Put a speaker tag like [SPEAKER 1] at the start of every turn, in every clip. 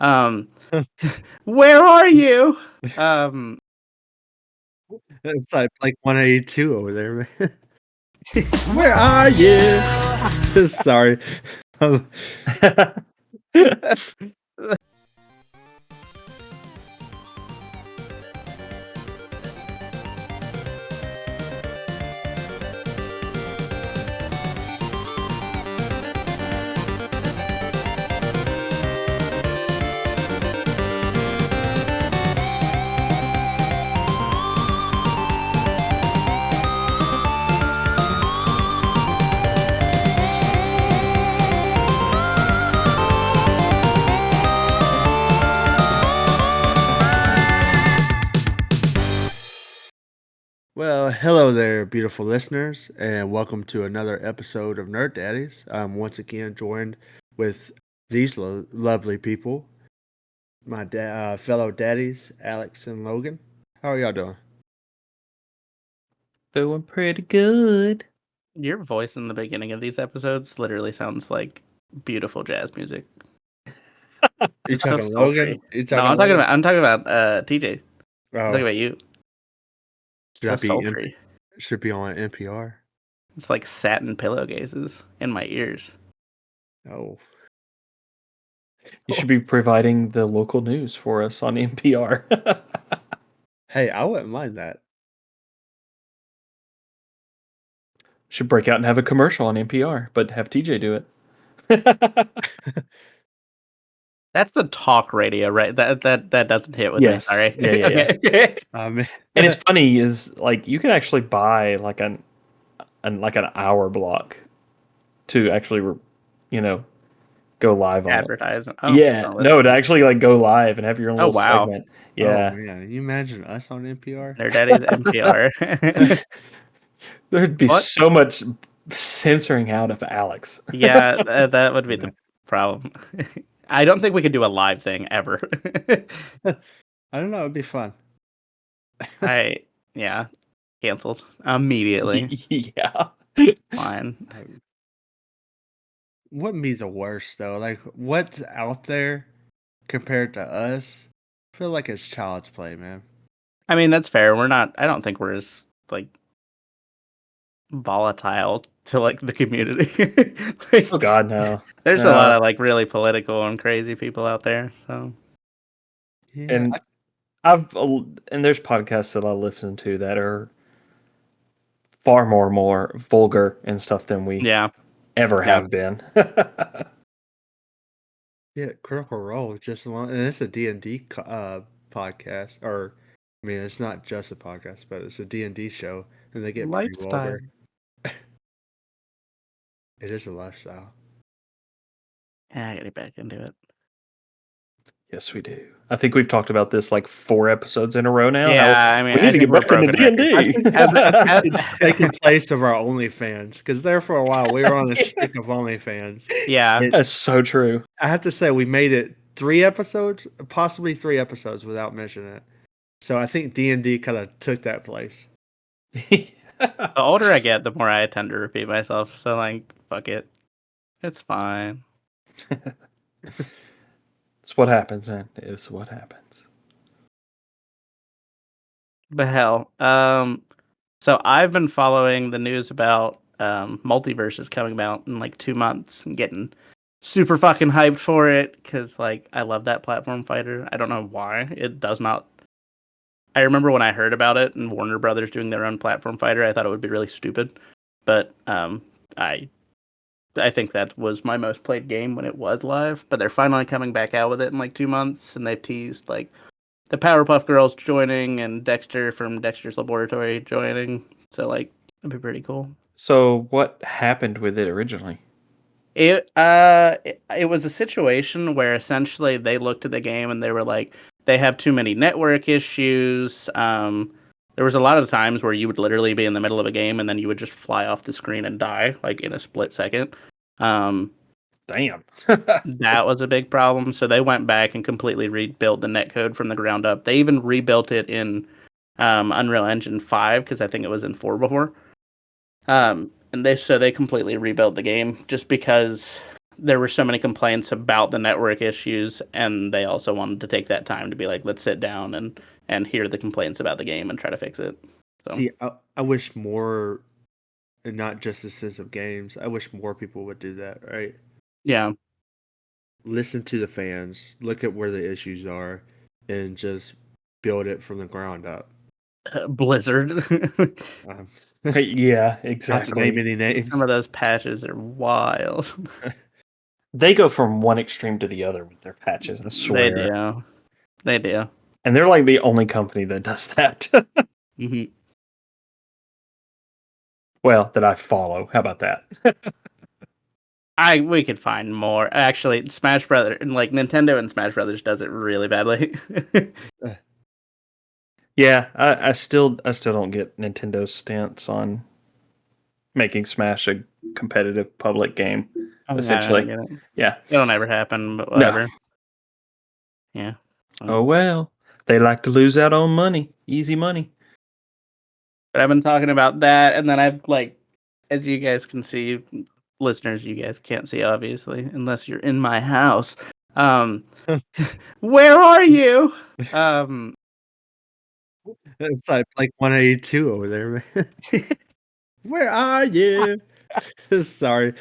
[SPEAKER 1] Um, where are you? Um,
[SPEAKER 2] It's like 182 over there, man. Where are you? Sorry. Um, Well, hello there, beautiful listeners, and welcome to another episode of Nerd Daddies. I'm once again joined with these lovely people, my fellow daddies, Alex and Logan. How are y'all doing?
[SPEAKER 3] Doing pretty good.
[SPEAKER 1] your voice in the beginning of these episodes literally sounds like beautiful jazz music.
[SPEAKER 2] You
[SPEAKER 1] It's so
[SPEAKER 2] talking Logan?
[SPEAKER 1] sultry.
[SPEAKER 2] You
[SPEAKER 1] No,
[SPEAKER 2] talking Logan?
[SPEAKER 1] I'm talking about TJ. I'm talking
[SPEAKER 2] Oh,
[SPEAKER 1] about you. It's
[SPEAKER 2] should
[SPEAKER 1] so
[SPEAKER 2] I be
[SPEAKER 1] sultry.
[SPEAKER 2] should be on NPR?
[SPEAKER 1] It's like satin pillowcases in my ears.
[SPEAKER 2] Oh,
[SPEAKER 3] You should be providing the local news for us on NPR.
[SPEAKER 2] hey, I wouldn't mind that.
[SPEAKER 3] Should break out and have a commercial on NPR, but have TJ do it.
[SPEAKER 1] That's the talk radio, right? That doesn't hit with me.
[SPEAKER 3] Yes.
[SPEAKER 1] Sorry.
[SPEAKER 3] Yeah.
[SPEAKER 1] Okay.
[SPEAKER 2] Man.
[SPEAKER 3] And it's funny is like you can actually buy like an hour block to actually go live on it.
[SPEAKER 1] Advertising. Oh,
[SPEAKER 3] Yeah,
[SPEAKER 1] oh, that's
[SPEAKER 3] no, to
[SPEAKER 1] nice.
[SPEAKER 3] actually like go live and have your own
[SPEAKER 1] Oh,
[SPEAKER 3] little
[SPEAKER 1] wow.
[SPEAKER 3] segment.
[SPEAKER 2] Oh
[SPEAKER 3] Yeah.
[SPEAKER 2] man, you imagine us on NPR?
[SPEAKER 1] Nerd Daddy's NPR.
[SPEAKER 3] There'd be
[SPEAKER 1] What?
[SPEAKER 3] so much censoring out of Alex.
[SPEAKER 1] Yeah, that would be
[SPEAKER 2] Yeah.
[SPEAKER 1] the problem. I don't think we could do a live thing ever.
[SPEAKER 2] I don't know. It'd be fun.
[SPEAKER 1] Yeah, canceled immediately.
[SPEAKER 3] Yeah.
[SPEAKER 1] Fine.
[SPEAKER 2] Wouldn't be the worst though. Like what's out there compared to us? I feel like it's child's play, man.
[SPEAKER 1] I mean, that's fair. I don't think we're as like volatile to like the community. Like,
[SPEAKER 3] Oh God, no.
[SPEAKER 1] there's a lot of like really political and crazy people out there. So
[SPEAKER 2] Yeah,
[SPEAKER 3] And and there's podcasts that I listen to that are far more vulgar and stuff than we
[SPEAKER 1] yeah,
[SPEAKER 3] ever
[SPEAKER 1] yeah.
[SPEAKER 3] have been.
[SPEAKER 2] yeah. Critical Role just along, and it's a D&D podcast, or I mean, it's not just a podcast, but it's a D&D show, and they get pretty
[SPEAKER 1] Lifestyle.
[SPEAKER 2] vulgar. It is a lifestyle.
[SPEAKER 1] Yeah, I gotta get back into it.
[SPEAKER 3] Yes, we do. I think we've talked about this like 4 episodes in a row now.
[SPEAKER 1] Yeah,
[SPEAKER 3] How
[SPEAKER 1] I mean,
[SPEAKER 3] we need to get back into D&D.
[SPEAKER 2] It's taking place of our OnlyFans because there for a while we were on the stick of OnlyFans.
[SPEAKER 1] Yeah,
[SPEAKER 3] That's so true.
[SPEAKER 2] I have to say we made it 3 episodes, possibly 3 episodes without mentioning it. So I think D&D kind of took that place.
[SPEAKER 1] the older I get, the more I tend to repeat myself. So like, fuck it, it's fine.
[SPEAKER 3] It's what happens, man. It's what happens.
[SPEAKER 1] But hell, so I've been following the news about multiverses coming out in like 2 months and getting super fucking hyped for it because like I love that platform fighter. I don't know why it does not. I remember when I heard about it and Warner Brothers doing their own platform fighter, I thought it would be really stupid. But I think that was my most played game when it was live. But they're finally coming back out with it in like 2 months, and they've teased like the Powerpuff Girls joining and Dexter from Dexter's Laboratory joining. So like it'd be pretty cool.
[SPEAKER 3] So what happened with it originally?
[SPEAKER 1] It was a situation where essentially they looked at the game and they were like, they have too many network issues. There was a lot of times where you would literally be in the middle of a game and then you would just fly off the screen and die like in a split second.
[SPEAKER 3] Damn.
[SPEAKER 1] That was a big problem. So they went back and completely rebuilt the netcode from the ground up. They even rebuilt it in Unreal Engine 5 because I think it was in 4 before. And they completely rebuilt the game just because there were so many complaints about the network issues, and they also wanted to take that time to be like, let's sit down and hear the complaints about the game and try to fix it. So
[SPEAKER 2] See, I wish more, and not just the sense of games. I wish more people would do that, right?
[SPEAKER 1] yeah,
[SPEAKER 2] Listen to the fans, look at where the issues are, and just build it from the ground up.
[SPEAKER 1] Blizzard.
[SPEAKER 2] Um,
[SPEAKER 3] Yeah,
[SPEAKER 2] not to
[SPEAKER 3] exactly.
[SPEAKER 2] name any names.
[SPEAKER 1] Some of those patches are wild.
[SPEAKER 3] They go from one extreme to the other with their patches, I
[SPEAKER 1] They
[SPEAKER 3] swear.
[SPEAKER 1] do. They do.
[SPEAKER 3] And they're like the only company that does that.
[SPEAKER 1] Hmm.
[SPEAKER 3] Well, that I follow. How about that?
[SPEAKER 1] We could find more. Actually, Smash Brothers, like Nintendo and Smash Brothers, does it really badly.
[SPEAKER 3] Yeah, I still don't get Nintendo's stance on making Smash a competitive public game.
[SPEAKER 1] I
[SPEAKER 3] Essentially,
[SPEAKER 1] don't get it.
[SPEAKER 3] yeah.
[SPEAKER 1] It'll never happen, but
[SPEAKER 3] No.
[SPEAKER 1] whatever. Yeah.
[SPEAKER 3] Oh well, they like to lose out on money, easy money.
[SPEAKER 1] But I've been talking about that, and then I've like, as you guys can see, listeners, you guys can't see obviously, unless you're in my house. Um, where are you? Um,
[SPEAKER 2] It's like 182 over there, man. Where are you? Sorry.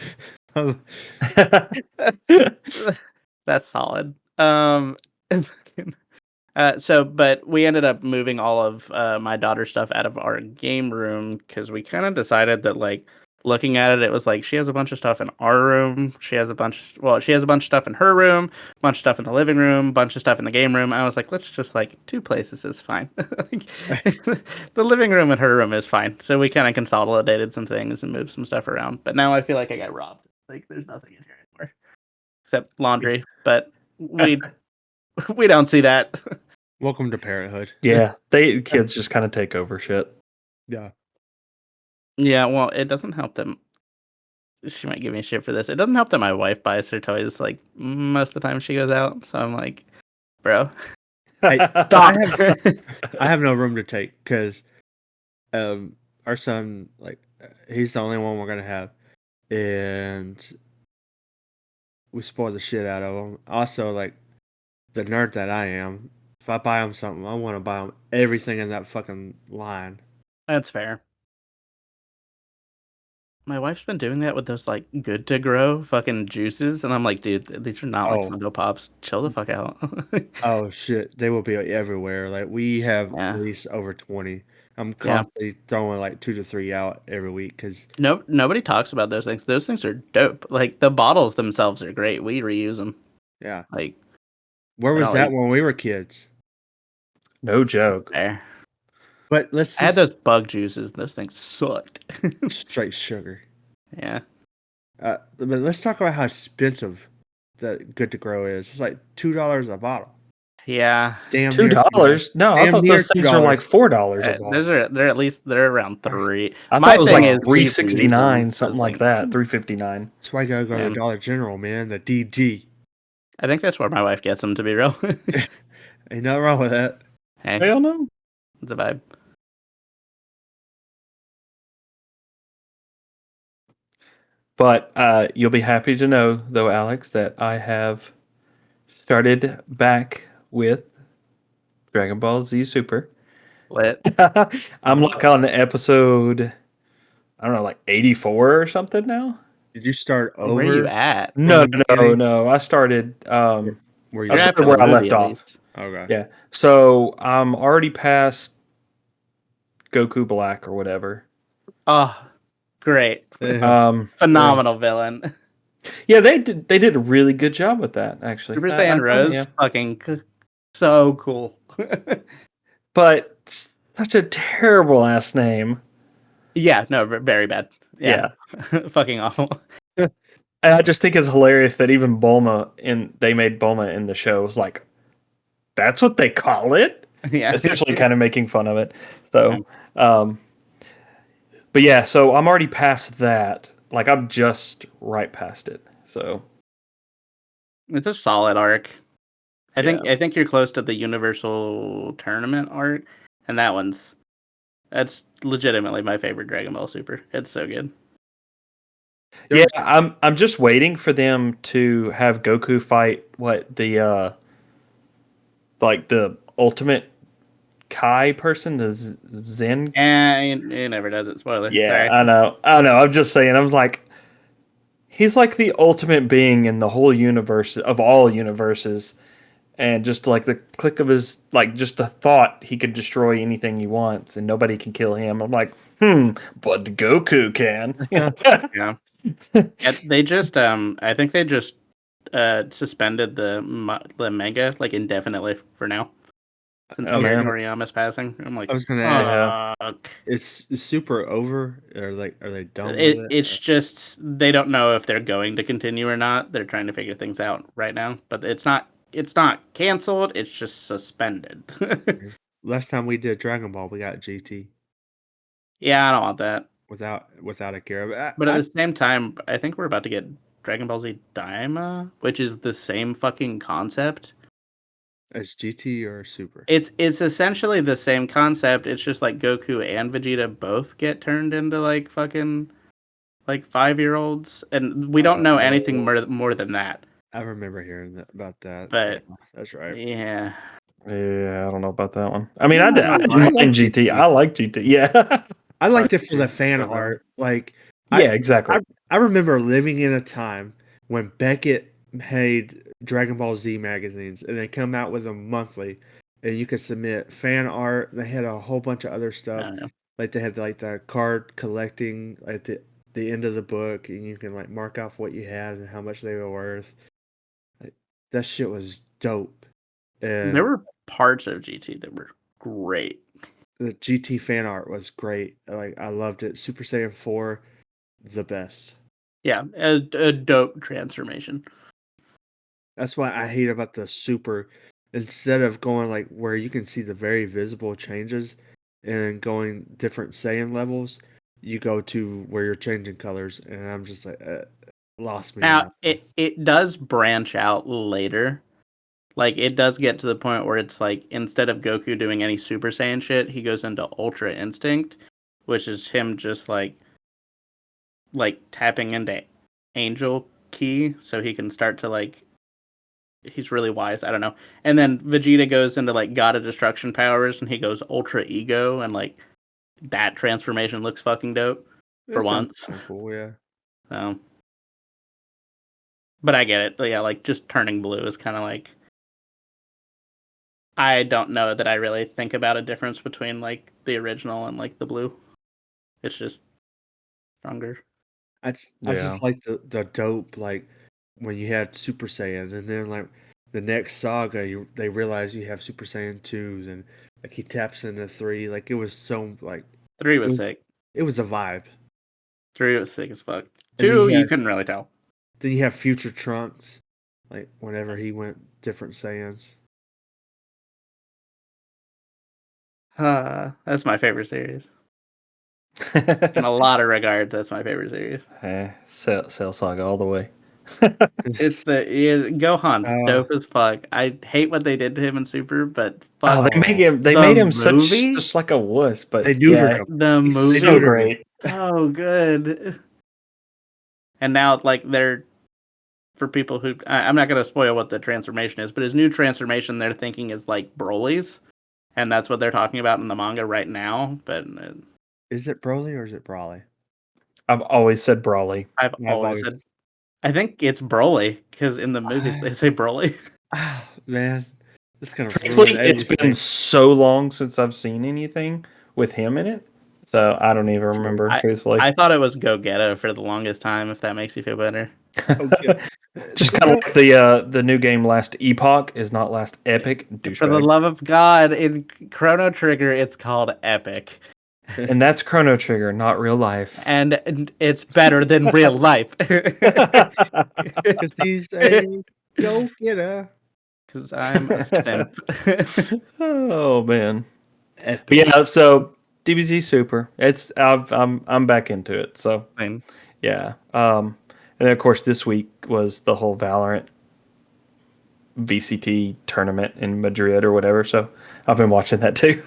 [SPEAKER 2] Um,
[SPEAKER 1] that's solid. But we ended up moving all of my daughter's stuff out of our game room because we kind of decided that, like, looking at it, it was like she has a bunch of stuff in our room. She has a bunch of stuff in her room, a bunch of stuff in the living room, a bunch of stuff in the game room. I was like, let's just, like, two places is fine. Like, the living room and her room is fine. So we kind of consolidated some things and moved some stuff around. But now I feel like I got robbed. Like, there's nothing in here anymore except laundry. But we don't see that.
[SPEAKER 2] welcome to parenthood.
[SPEAKER 3] Yeah, kids just kind of take over shit.
[SPEAKER 2] Yeah.
[SPEAKER 1] Yeah, well, it doesn't help them. She might give me shit for this. It doesn't help that my wife buys her toys like most of the time she goes out. So I'm like, bro,
[SPEAKER 2] I
[SPEAKER 1] stop.
[SPEAKER 2] have no room to take because our son, like, he's the only one we're gonna have, and we spoil the shit out of him. Also, like, the nerd that I am, if I buy him something, I want to buy him everything in that fucking line.
[SPEAKER 1] That's fair. My wife's been doing that with those like good to grow fucking juices, and I'm like, dude, these are not like
[SPEAKER 2] Oh,
[SPEAKER 1] Funko Pops. Chill the fuck out.
[SPEAKER 2] oh shit, they will be everywhere. Like, we have at
[SPEAKER 1] Yeah,
[SPEAKER 2] least over 20. I'm
[SPEAKER 1] yeah.
[SPEAKER 2] constantly throwing like 2 to 3 out every week because
[SPEAKER 1] No, nobody talks about those things. Those things are dope. Like the bottles themselves are great. We reuse them.
[SPEAKER 2] yeah.
[SPEAKER 1] Like
[SPEAKER 2] Where
[SPEAKER 1] I
[SPEAKER 2] was
[SPEAKER 1] don't
[SPEAKER 2] that
[SPEAKER 1] like
[SPEAKER 2] when we were kids?
[SPEAKER 3] No joke.
[SPEAKER 1] there.
[SPEAKER 2] But let's
[SPEAKER 1] I had
[SPEAKER 2] just
[SPEAKER 1] those bug juices. Those things sucked.
[SPEAKER 2] straight sugar.
[SPEAKER 1] Yeah.
[SPEAKER 2] But let's talk about how expensive the Good to Grow is. It's like $2 a bottle.
[SPEAKER 1] Yeah.
[SPEAKER 2] Damn near $2.
[SPEAKER 3] $2? No, I
[SPEAKER 2] Damn
[SPEAKER 3] thought
[SPEAKER 2] near
[SPEAKER 3] those things were like
[SPEAKER 2] $2.
[SPEAKER 3] $4 a bottle.
[SPEAKER 1] They're around 3.
[SPEAKER 3] I thought
[SPEAKER 1] My
[SPEAKER 3] it was
[SPEAKER 1] thing
[SPEAKER 3] like
[SPEAKER 1] is we've used them,
[SPEAKER 3] $3.69,
[SPEAKER 1] so
[SPEAKER 3] something
[SPEAKER 1] it's
[SPEAKER 3] like that. $3.59.
[SPEAKER 2] That's why I gotta go to
[SPEAKER 1] yeah.
[SPEAKER 2] Dollar General, man. The DG.
[SPEAKER 1] I think that's where my wife gets them, to be real.
[SPEAKER 2] Ain't nothing wrong with that.
[SPEAKER 1] Hey,
[SPEAKER 3] Hell no.
[SPEAKER 1] it's a vibe.
[SPEAKER 3] But you'll be happy to know, though, Alex, that I have started back with Dragon Ball Z Super.
[SPEAKER 1] Lit.
[SPEAKER 3] I'm like on episode, I don't know, like 84 or something now.
[SPEAKER 2] Did you start
[SPEAKER 1] Oh, where are you
[SPEAKER 2] over
[SPEAKER 1] at?
[SPEAKER 2] from
[SPEAKER 3] No,
[SPEAKER 2] the
[SPEAKER 3] no,
[SPEAKER 2] beginning?
[SPEAKER 3] no. I started.
[SPEAKER 2] Were you
[SPEAKER 3] I
[SPEAKER 1] You're
[SPEAKER 2] at?
[SPEAKER 3] started
[SPEAKER 1] after the
[SPEAKER 3] where I
[SPEAKER 1] movie,
[SPEAKER 3] left
[SPEAKER 1] at
[SPEAKER 3] off.
[SPEAKER 1] least.
[SPEAKER 2] Okay.
[SPEAKER 3] Yeah. So I'm already past Goku Black or whatever.
[SPEAKER 1] Oh, great.
[SPEAKER 3] Um,
[SPEAKER 1] Phenomenal villain.
[SPEAKER 3] yeah, they did a really good job with that, actually.
[SPEAKER 1] Super
[SPEAKER 3] I
[SPEAKER 1] Saiyan
[SPEAKER 3] tell
[SPEAKER 1] Rose,
[SPEAKER 3] you.
[SPEAKER 1] fucking so cool.
[SPEAKER 3] But such a terrible ass name.
[SPEAKER 1] Yeah, no, very bad. Yeah,
[SPEAKER 3] Yeah.
[SPEAKER 1] fucking awful.
[SPEAKER 3] And I just think it's hilarious that even they made Bulma in the show was like, that's what they call it?
[SPEAKER 1] Yeah.
[SPEAKER 3] Essentially kind of making fun of it. So, um, but yeah, so I'm already past that. Like, I'm just right past it. So,
[SPEAKER 1] It's a solid arc. I
[SPEAKER 3] yeah.
[SPEAKER 1] think you're close to the Universal Tournament arc, and that's legitimately my favorite Dragon Ball Super. It's so good.
[SPEAKER 3] Yeah, I'm just waiting for them to have Goku fight like the ultimate Kai person, the Zen.
[SPEAKER 1] And it never does it. Spoiler.
[SPEAKER 3] Yeah,
[SPEAKER 1] Sorry.
[SPEAKER 3] I know. I'm just saying. I'm like, he's like the ultimate being in the whole universe of all universes, and just like the click of his, like just the thought, he could destroy anything he wants, and nobody can kill him. I'm like, but Goku can.
[SPEAKER 1] Yeah. Yeah, they just I think they just suspended the manga like indefinitely for now since
[SPEAKER 3] Oh
[SPEAKER 1] Akira
[SPEAKER 3] man,
[SPEAKER 1] Toriyama's passing. I'm like,
[SPEAKER 2] I was gonna ask,
[SPEAKER 3] yeah.
[SPEAKER 1] fuck.
[SPEAKER 2] is Super over? Or like, are they done with it?
[SPEAKER 1] It's just they don't know if they're going to continue or not. They're trying to figure things out right now, but it's not canceled. It's just suspended.
[SPEAKER 2] Last time we did Dragon Ball, we got GT
[SPEAKER 1] Yeah, I don't want that.
[SPEAKER 2] without Akira. But
[SPEAKER 1] But at the same time, I think we're about to get Dragon Ball Z Daima, which is the same fucking concept.
[SPEAKER 2] it's GT or Super.
[SPEAKER 1] It's essentially the same concept. It's just like Goku and Vegeta both get turned into like fucking like 5-year-olds, and we don't know anything more than that.
[SPEAKER 2] I remember hearing about that. Yeah,
[SPEAKER 1] But
[SPEAKER 2] that's right.
[SPEAKER 1] yeah,
[SPEAKER 3] Yeah, I don't know about that one. I mean,
[SPEAKER 1] Yeah,
[SPEAKER 3] I
[SPEAKER 1] I
[SPEAKER 3] didn't
[SPEAKER 2] like
[SPEAKER 3] mind GT. I like GT. Yeah.
[SPEAKER 2] I
[SPEAKER 1] Oh,
[SPEAKER 2] liked it for the
[SPEAKER 1] dude,
[SPEAKER 2] fan
[SPEAKER 1] so good.
[SPEAKER 2] art. Like I,
[SPEAKER 3] Yeah, exactly.
[SPEAKER 2] I remember living in a time when Beckett made Dragon Ball Z magazines, and they come out with them monthly, and you could submit fan art. They had a whole bunch of other stuff.
[SPEAKER 1] Yeah.
[SPEAKER 2] Like they had like the card collecting at the end of the book, and you can like mark off what you had and how much they were worth. Like, that shit was dope.
[SPEAKER 1] There
[SPEAKER 2] And
[SPEAKER 1] were parts of GT that were great.
[SPEAKER 2] the GT fan art was great. Like I loved it. Super Saiyan 4, the best.
[SPEAKER 1] Yeah, a dope transformation.
[SPEAKER 2] That's why I hate about the Super. Instead of going like where you can see the very visible changes and going different Saiyan levels, you go to where you're changing colors, and I'm just like lost me in
[SPEAKER 1] Now
[SPEAKER 2] that.
[SPEAKER 1] it does branch out later. Like it does get to the point where it's like instead of Goku doing any Super Saiyan shit, he goes into Ultra Instinct, which is him just like tapping into Angel Key so he can start to like he's really wise. I don't know. And then Vegeta goes into like God of Destruction powers and he goes Ultra Ego and like that transformation looks fucking dope for
[SPEAKER 2] It sounds
[SPEAKER 1] once.
[SPEAKER 2] kind of cool, yeah.
[SPEAKER 1] So, but I get it. But yeah, like just turning blue is kind of like I don't know that I really think about a difference between like the original and like the blue. It's just stronger.
[SPEAKER 2] I
[SPEAKER 3] Yeah.
[SPEAKER 2] just like the dope like when you had Super Saiyan, and then like the next saga, they realize you have Super Saiyan 2s, and like he taps into 3. Like it was so like
[SPEAKER 1] 3
[SPEAKER 2] it
[SPEAKER 1] was
[SPEAKER 2] was
[SPEAKER 1] sick.
[SPEAKER 2] it was a vibe.
[SPEAKER 1] 3 was sick as fuck.
[SPEAKER 2] And
[SPEAKER 1] 2, you couldn't really tell.
[SPEAKER 2] then you have Future Trunks, like whenever he went different Saiyans.
[SPEAKER 1] That's my favorite series. In a lot of regards, that's my favorite series.
[SPEAKER 3] Cell Saga all the way.
[SPEAKER 1] It's Gohan's
[SPEAKER 2] Uh,
[SPEAKER 1] dope as fuck. I hate what they did to him in Super, but
[SPEAKER 3] Oh,
[SPEAKER 1] fuck
[SPEAKER 3] they
[SPEAKER 1] the
[SPEAKER 3] made him
[SPEAKER 1] movie.
[SPEAKER 3] just like a wuss, but
[SPEAKER 2] they neutered
[SPEAKER 3] yeah,
[SPEAKER 2] him.
[SPEAKER 1] The
[SPEAKER 3] he's
[SPEAKER 1] movie
[SPEAKER 3] so
[SPEAKER 1] was
[SPEAKER 3] great.
[SPEAKER 1] so good. And now, like, they're for people who I'm not gonna spoil what the transformation is, but his new transformation they're thinking is like Broly's, and that's what they're talking about in the manga right now. But
[SPEAKER 2] Is it Broly or is it Brawly?
[SPEAKER 3] I've always said Brawly.
[SPEAKER 1] I've
[SPEAKER 2] I've
[SPEAKER 1] always
[SPEAKER 2] always
[SPEAKER 1] said I think it's Broly because in the movies
[SPEAKER 2] I,
[SPEAKER 1] they say Broly.
[SPEAKER 2] man, it's gonna ruin
[SPEAKER 3] Truthfully, it's been
[SPEAKER 2] everything.
[SPEAKER 3] so long since I've seen anything with him in it, so I don't even remember.
[SPEAKER 1] I
[SPEAKER 3] Truthfully,
[SPEAKER 1] I thought it was Go Getta for the longest time. If that makes you feel better.
[SPEAKER 2] Okay.
[SPEAKER 3] just
[SPEAKER 2] The
[SPEAKER 3] kind of
[SPEAKER 2] go-
[SPEAKER 3] like the new game Last Epoch is not Last Epic
[SPEAKER 1] For the
[SPEAKER 3] douchebag,
[SPEAKER 1] love of God, in Chrono Trigger, it's called Epic,
[SPEAKER 3] and that's Chrono Trigger, not real life.
[SPEAKER 1] and it's better than real life.
[SPEAKER 2] Cause he's a go getter.
[SPEAKER 1] Because I'm a simp.
[SPEAKER 3] Oh man. But
[SPEAKER 2] Epic.
[SPEAKER 3] yeah, so DBZ Super. I'm back into it. So
[SPEAKER 1] Fine.
[SPEAKER 3] yeah. And then of course this week was the whole Valorant VCT tournament in Madrid or whatever. So I've been watching that too.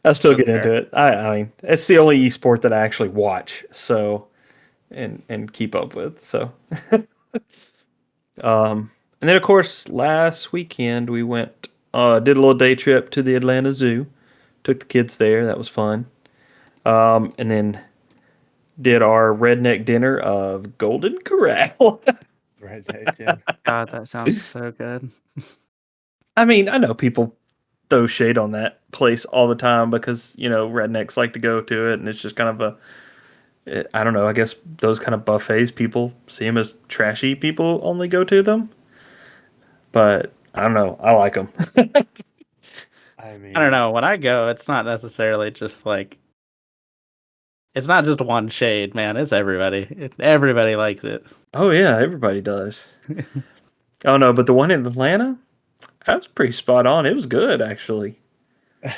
[SPEAKER 3] I still
[SPEAKER 1] That's
[SPEAKER 3] get into
[SPEAKER 1] fair.
[SPEAKER 3] it. I mean, it's the only esport that I actually watch. So and keep up with. So, and then of course last weekend we went did a little day trip to the Atlanta Zoo. Took the kids there. That was fun. And then did our redneck dinner of Golden Corral.
[SPEAKER 2] Right there.
[SPEAKER 1] God, that sounds so good.
[SPEAKER 3] I mean, I know people throw shade on that place all the time because rednecks like to go to it, and it's just kind of I don't know. I guess those kind of buffets, people see them as trashy. People only go to them, but I don't know. I like them.
[SPEAKER 2] I
[SPEAKER 1] I don't
[SPEAKER 2] mean,
[SPEAKER 1] know. When I go, it's not necessarily just like it's not just one shade, man. It's everybody. Everybody likes it.
[SPEAKER 3] Oh yeah, everybody does. Oh no, but the one in Atlanta, that was pretty spot on. It was good actually.
[SPEAKER 1] I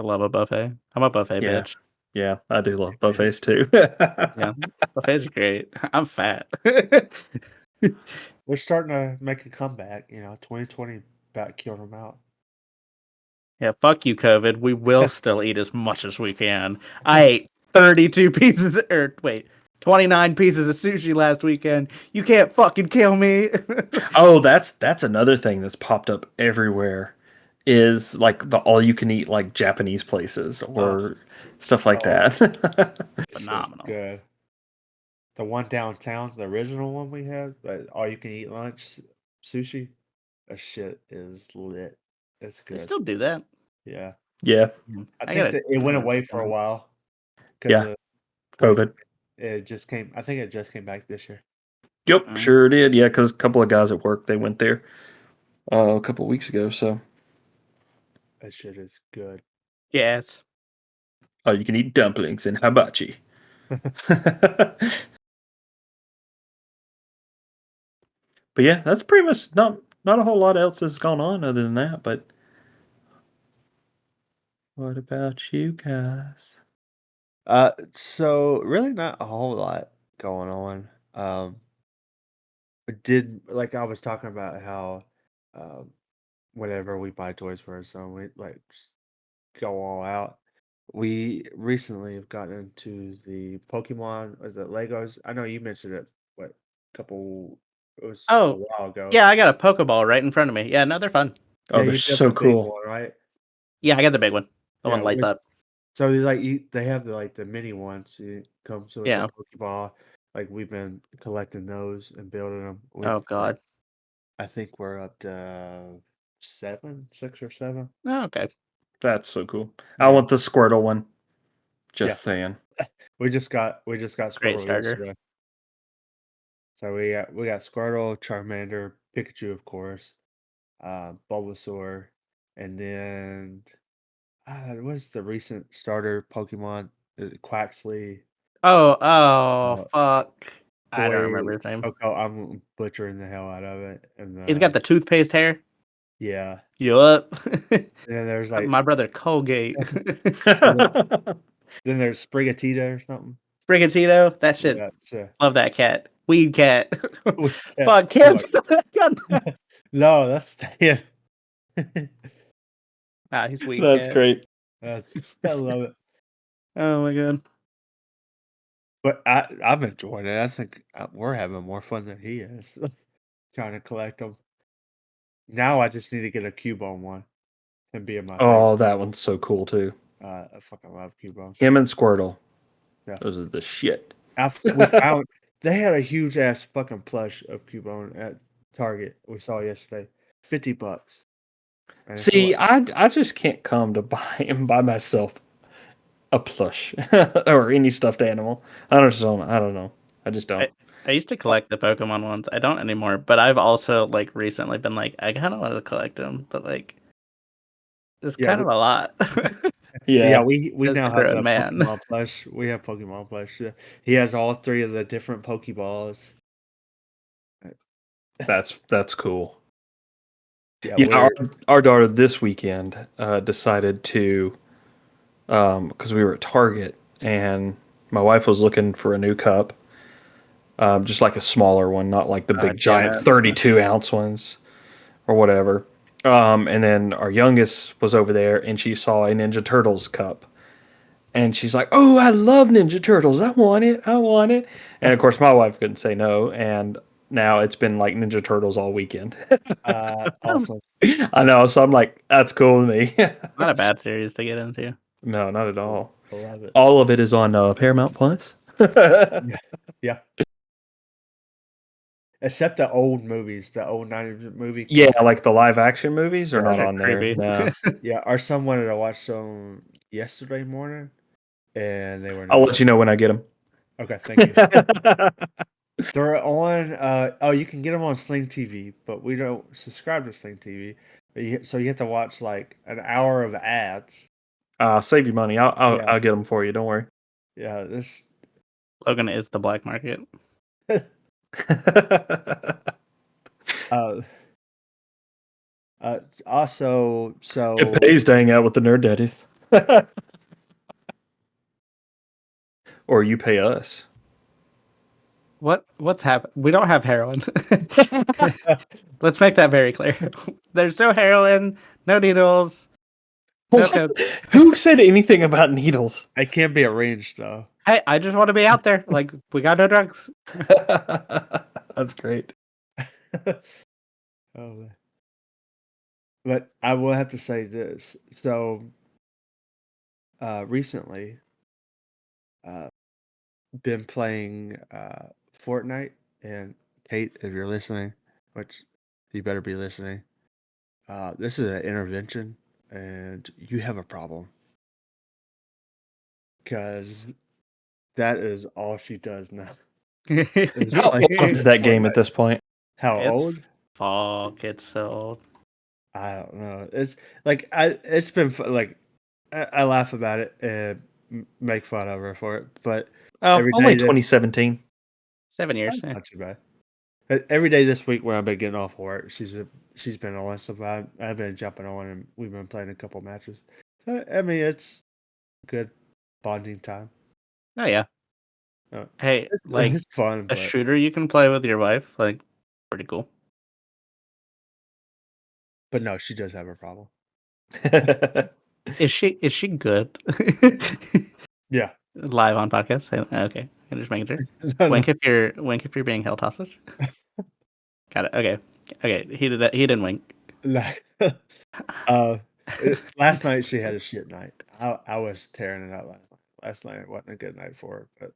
[SPEAKER 1] love a buffet. I'm a buffet
[SPEAKER 3] Yeah,
[SPEAKER 1] bitch.
[SPEAKER 3] yeah, I do love buffets too.
[SPEAKER 1] Yeah, buffets are great. I'm fat.
[SPEAKER 2] they're starting to make a comeback. 2020 about killed them out.
[SPEAKER 1] Yeah, fuck you, COVID. We will still eat as much as we can. I ate 32 pieces, or wait, 29 pieces of sushi last weekend. You can't fucking kill me.
[SPEAKER 3] Oh, that's another thing that's popped up everywhere is like the all you can eat like Japanese places
[SPEAKER 2] Oh,
[SPEAKER 3] or stuff like
[SPEAKER 2] oh,
[SPEAKER 3] that.
[SPEAKER 2] it's so
[SPEAKER 1] Phenomenal.
[SPEAKER 2] good. The one downtown, the original one we had, but all you can eat lunch sushi. That shit is lit. It's
[SPEAKER 1] They
[SPEAKER 2] good.
[SPEAKER 1] still do that.
[SPEAKER 2] Yeah.
[SPEAKER 3] Yeah,
[SPEAKER 2] I
[SPEAKER 1] I
[SPEAKER 2] think
[SPEAKER 1] gotta,
[SPEAKER 2] that it
[SPEAKER 1] I
[SPEAKER 2] went
[SPEAKER 1] gotta
[SPEAKER 2] away
[SPEAKER 1] check
[SPEAKER 2] for
[SPEAKER 1] that
[SPEAKER 2] a
[SPEAKER 1] out.
[SPEAKER 2] while because
[SPEAKER 3] yeah,
[SPEAKER 2] of
[SPEAKER 3] COVID.
[SPEAKER 2] 2020. It just came. I think it just came back this year.
[SPEAKER 3] Yep,
[SPEAKER 1] Mm.
[SPEAKER 3] sure did. Yeah, because a couple of guys at work they went there a couple of weeks ago. So,
[SPEAKER 2] That shit is good.
[SPEAKER 1] Yes.
[SPEAKER 3] oh, you can eat dumplings and hibachi. But yeah, that's pretty much not a whole lot else has gone on other than that. But what about you guys?
[SPEAKER 2] So really not a whole lot going on. Did like I was talking about how, um, whenever we buy toys for our son, we like just go all out. We recently have gotten into the Pokemon, was it Legos? I know you mentioned it, what, couple, it was a
[SPEAKER 1] Oh,
[SPEAKER 2] while ago.
[SPEAKER 1] yeah, I got a Pokeball right in front of me. Yeah, no, they're fun.
[SPEAKER 3] Oh,
[SPEAKER 2] Yeah,
[SPEAKER 3] they're
[SPEAKER 2] you got
[SPEAKER 3] so
[SPEAKER 2] the big
[SPEAKER 3] cool.
[SPEAKER 2] one, right?
[SPEAKER 1] Yeah, I got the big one. The
[SPEAKER 2] Yeah,
[SPEAKER 1] one lights up.
[SPEAKER 2] so he's like they have the mini ones. It comes with the
[SPEAKER 1] Yeah.
[SPEAKER 2] Pokeball. Like we've been collecting those and building them.
[SPEAKER 1] Oh,
[SPEAKER 2] We've like
[SPEAKER 1] God.
[SPEAKER 2] I think we're up to 6 or 7.
[SPEAKER 1] Oh, okay.
[SPEAKER 3] That's so cool. I
[SPEAKER 2] Yeah,
[SPEAKER 3] want the Squirtle one.
[SPEAKER 2] yeah.
[SPEAKER 3] Just saying.
[SPEAKER 2] We just got
[SPEAKER 1] Great
[SPEAKER 2] Squirtle
[SPEAKER 1] starter.
[SPEAKER 2] yesterday. So we got Squirtle, Charmander, Pikachu, of course, Bulbasaur, and then what's the recent starter Pokemon? Quaxley,
[SPEAKER 1] Oh,
[SPEAKER 2] uh,
[SPEAKER 1] fuck. I don't
[SPEAKER 2] Boy,
[SPEAKER 1] remember his name.
[SPEAKER 2] Coco. I'm butchering the hell out of it. And
[SPEAKER 1] He's got the toothpaste hair.
[SPEAKER 2] yeah,
[SPEAKER 1] Yup.
[SPEAKER 2] and then there's like
[SPEAKER 1] My brother Colgate.
[SPEAKER 2] and then there's Sprigatito or something.
[SPEAKER 1] Brigatito. That shit.
[SPEAKER 2] Yeah, it's
[SPEAKER 1] Love that cat. Weed cat.
[SPEAKER 2] we cat.
[SPEAKER 1] Fuck,
[SPEAKER 2] Oh
[SPEAKER 1] cats.
[SPEAKER 2] my no, that's yeah.
[SPEAKER 1] Nah, he's weed
[SPEAKER 3] That's
[SPEAKER 1] cat.
[SPEAKER 3] great.
[SPEAKER 2] I love it.
[SPEAKER 1] Oh my god.
[SPEAKER 2] But I'm enjoying it. I think we're having more fun than he is trying to collect them. Now I just need to get a Cubone one and be my favorite.
[SPEAKER 3] Oh, that one's so cool too.
[SPEAKER 2] I fucking love Cubone.
[SPEAKER 3] Him and Squirtle.
[SPEAKER 2] Yeah,
[SPEAKER 3] Those are the shit.
[SPEAKER 2] we found they had a huge ass fucking plush of Cubone at Target. We saw yesterday, $50, and it's
[SPEAKER 3] See,
[SPEAKER 2] like
[SPEAKER 3] I just can't come to buy him by myself a plush or any stuffed animal. I don't know. I just
[SPEAKER 1] I,
[SPEAKER 3] don't.
[SPEAKER 1] I used to
[SPEAKER 2] oh,
[SPEAKER 1] collect the Pokemon ones. I don't anymore, but I've also like recently been like, I kind of want to collect them, but like, it's
[SPEAKER 2] yeah,
[SPEAKER 1] kind of a lot.
[SPEAKER 2] yeah.
[SPEAKER 3] Yeah,
[SPEAKER 2] We
[SPEAKER 1] As
[SPEAKER 2] now
[SPEAKER 1] a
[SPEAKER 2] have
[SPEAKER 1] grown
[SPEAKER 2] the
[SPEAKER 1] man.
[SPEAKER 2] Pokemon plush. We have Pokemon plush. Yeah. He has all 3 of the different Pokeballs.
[SPEAKER 3] that's cool.
[SPEAKER 2] Yeah,
[SPEAKER 3] Yeah,
[SPEAKER 2] we're
[SPEAKER 3] our daughter this weekend decided to because we were at Target and my wife was looking for a new cup, just like a smaller one, not like the big giant
[SPEAKER 1] Yeah.
[SPEAKER 3] 32-ounce ones or whatever. And then our youngest was over there and she saw a Ninja Turtles cup. And she's like, "Oh, I love Ninja Turtles. I want it. I want it." And of course, my wife couldn't say no. And now it's been like Ninja Turtles all weekend.
[SPEAKER 2] Awesome.
[SPEAKER 3] I know. So I'm like, that's cool with me.
[SPEAKER 1] Not a bad series to get into.
[SPEAKER 3] No, not at all.
[SPEAKER 2] I love it.
[SPEAKER 3] All of it is on Paramount Plus.
[SPEAKER 2] Yeah. Yeah. Except the old movies, the old 90s movie. 'cause-
[SPEAKER 3] Yeah, like the live action movies are
[SPEAKER 2] Yeah,
[SPEAKER 3] not
[SPEAKER 1] they're
[SPEAKER 3] on there.
[SPEAKER 1] creepy.
[SPEAKER 3] No.
[SPEAKER 2] Yeah, our son wanted to watch some yesterday morning, and they were
[SPEAKER 3] I'll
[SPEAKER 2] not.
[SPEAKER 3] let you know when I get them.
[SPEAKER 2] Okay, thank you. They're on. Oh, you can get them on Sling TV, but we don't subscribe to Sling TV. So you have to watch like an hour of ads.
[SPEAKER 3] Save you money. I'll
[SPEAKER 2] Yeah,
[SPEAKER 3] I'll get them for you. Don't worry.
[SPEAKER 2] yeah. This.
[SPEAKER 1] Logan is the black market.
[SPEAKER 2] Uh, also, so
[SPEAKER 3] It pays to hang out with the Nerd Daddies. Or you pay us.
[SPEAKER 1] What's happened? We don't have heroin. Let's make that very clear. There's no heroin, no needles, no
[SPEAKER 3] What?
[SPEAKER 1] coke.
[SPEAKER 3] Who said anything about needles?
[SPEAKER 2] I can't be arranged though.
[SPEAKER 1] Hey, I just want to be out there. Like, we got no drugs.
[SPEAKER 3] That's great.
[SPEAKER 2] Oh, man. But I will have to say this. So, recently, been playing Fortnite, and Kate, if you're listening, which you better be listening, this is an intervention, and you have a problem because that is all she does now. Is
[SPEAKER 3] How
[SPEAKER 2] play
[SPEAKER 3] old is that game at
[SPEAKER 2] Fortnite.
[SPEAKER 3] this point?
[SPEAKER 2] How
[SPEAKER 1] It's
[SPEAKER 2] old?
[SPEAKER 1] fuck. It's so old.
[SPEAKER 2] I don't know. It's like It's been like I laugh about it and make fun of her for it, but
[SPEAKER 3] Oh,
[SPEAKER 2] every
[SPEAKER 3] only
[SPEAKER 2] day that's
[SPEAKER 3] 2017.
[SPEAKER 1] 7 years.
[SPEAKER 2] that's not too bad. Every day this week when I've been getting off work, she's been on. So I've been jumping on, and we've been playing a couple matches. So, I mean, it's good bonding time.
[SPEAKER 1] Oh yeah.
[SPEAKER 2] Uh,
[SPEAKER 1] Hey, like
[SPEAKER 2] it's fun,
[SPEAKER 1] a
[SPEAKER 2] but
[SPEAKER 1] shooter you can play with your wife. Like, pretty cool.
[SPEAKER 2] no, she does have a problem.
[SPEAKER 1] Is she good?
[SPEAKER 2] Yeah,
[SPEAKER 1] Live on podcast. Okay, I'm just making sure.
[SPEAKER 2] no, no.
[SPEAKER 1] Wink if you're being held hostage. Got it. Okay. He didn't wink.
[SPEAKER 2] Like, last night she had a shit night. I was tearing it up last night. Last night wasn't a good night for her, but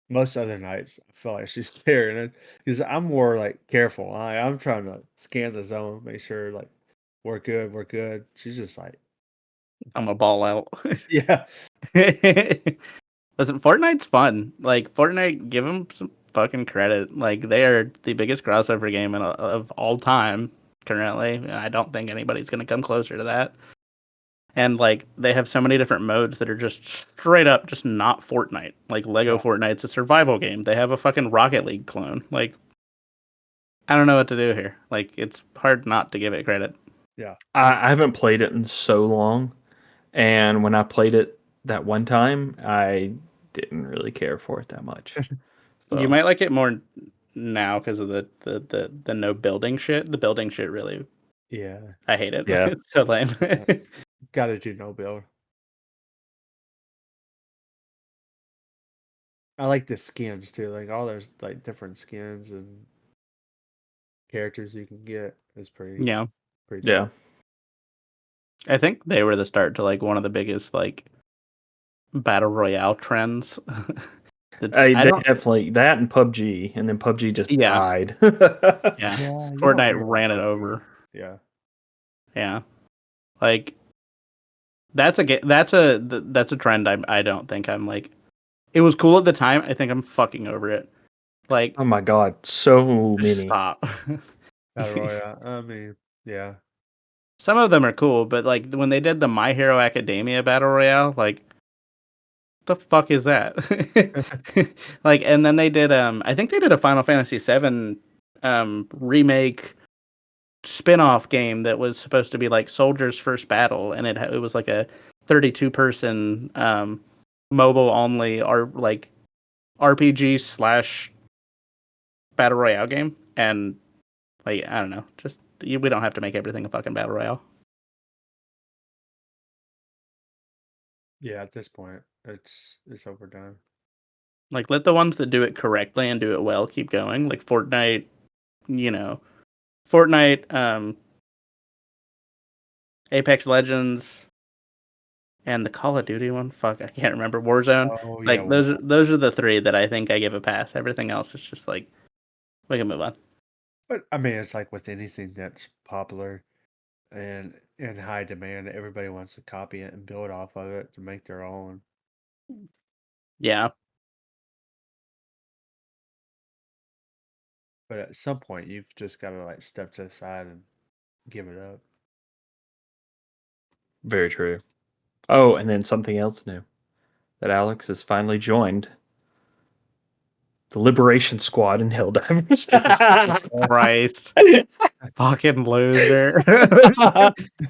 [SPEAKER 2] most other nights I feel like she's tearing it because I'm more like careful. I'm trying to scan the zone, make sure like we're good, we're good. She's just like,
[SPEAKER 1] I'm a ball out.
[SPEAKER 2] yeah,
[SPEAKER 1] Listen, Fortnite's fun. Like Fortnite, give them some fucking credit. Like they are the biggest crossover game of all time currently. And I don't think anybody's gonna come closer to that. And like they have so many different modes that are just straight up just not Fortnite. Like Lego
[SPEAKER 2] yeah,
[SPEAKER 1] Fortnite's a survival game. They have a fucking Rocket League clone. Like I don't know what to do here. Like it's hard not to give it credit.
[SPEAKER 2] yeah.
[SPEAKER 3] I haven't played it in so long, and when I played it that one time, I didn't really care for it that much.
[SPEAKER 1] You
[SPEAKER 3] So
[SPEAKER 1] might like it more now because of the no building shit. The building shit really
[SPEAKER 2] Yeah,
[SPEAKER 1] I hate it.
[SPEAKER 3] yeah,
[SPEAKER 1] It's so lame.
[SPEAKER 2] gotta do no build. I like the skins too. Like all there's like different skins and characters you can get is
[SPEAKER 1] Yeah.
[SPEAKER 2] pretty
[SPEAKER 3] yeah.
[SPEAKER 2] dope.
[SPEAKER 1] I think they were the start to like one of the biggest like battle royale trends. I
[SPEAKER 3] They
[SPEAKER 1] don't
[SPEAKER 3] definitely that and PUBG, and then PUBG just
[SPEAKER 1] yeah,
[SPEAKER 3] died.
[SPEAKER 1] yeah.
[SPEAKER 2] Yeah, you don't
[SPEAKER 1] Fortnite
[SPEAKER 2] hear about
[SPEAKER 1] ran it
[SPEAKER 2] PUBG.
[SPEAKER 1] over.
[SPEAKER 2] Yeah,
[SPEAKER 1] Yeah. Like that's a trend I don't think I'm like it was cool at the time. I think I'm fucking over it. Like
[SPEAKER 3] Oh my god, so
[SPEAKER 1] just
[SPEAKER 3] many.
[SPEAKER 1] stop.
[SPEAKER 2] Battle Royale. I mean, yeah,
[SPEAKER 1] Some of them are cool, but like when they did the My Hero Academia battle royale, like the fuck is that? Like, and then they did I think they did a Final Fantasy VII remake spin-off game that was supposed to be like Soldier's First Battle, and it was like a 32 person mobile only or like RPG slash battle royale game, and like I don't know, just we don't have to make everything a fucking battle royale.
[SPEAKER 2] Yeah, at this point, it's overdone.
[SPEAKER 1] Like, let the ones that do it correctly and do it well keep going. Like Fortnite, you know, Fortnite, Apex Legends, and the Call of Duty one. Fuck, I can't remember. Warzone.
[SPEAKER 2] Oh yeah,
[SPEAKER 1] Like those are the three that I think I give a pass. Everything else is just like we can move on.
[SPEAKER 2] but I mean, it's like with anything that's popular and in high demand, everybody wants to copy it and build off of it to make their own.
[SPEAKER 1] Yeah,
[SPEAKER 2] But at some point, you've just got to like step to the side and give it up.
[SPEAKER 3] Very true. Oh, and then something else new that Alex has finally joined the Liberation Squad in Helldivers.
[SPEAKER 1] Christ, fucking loser.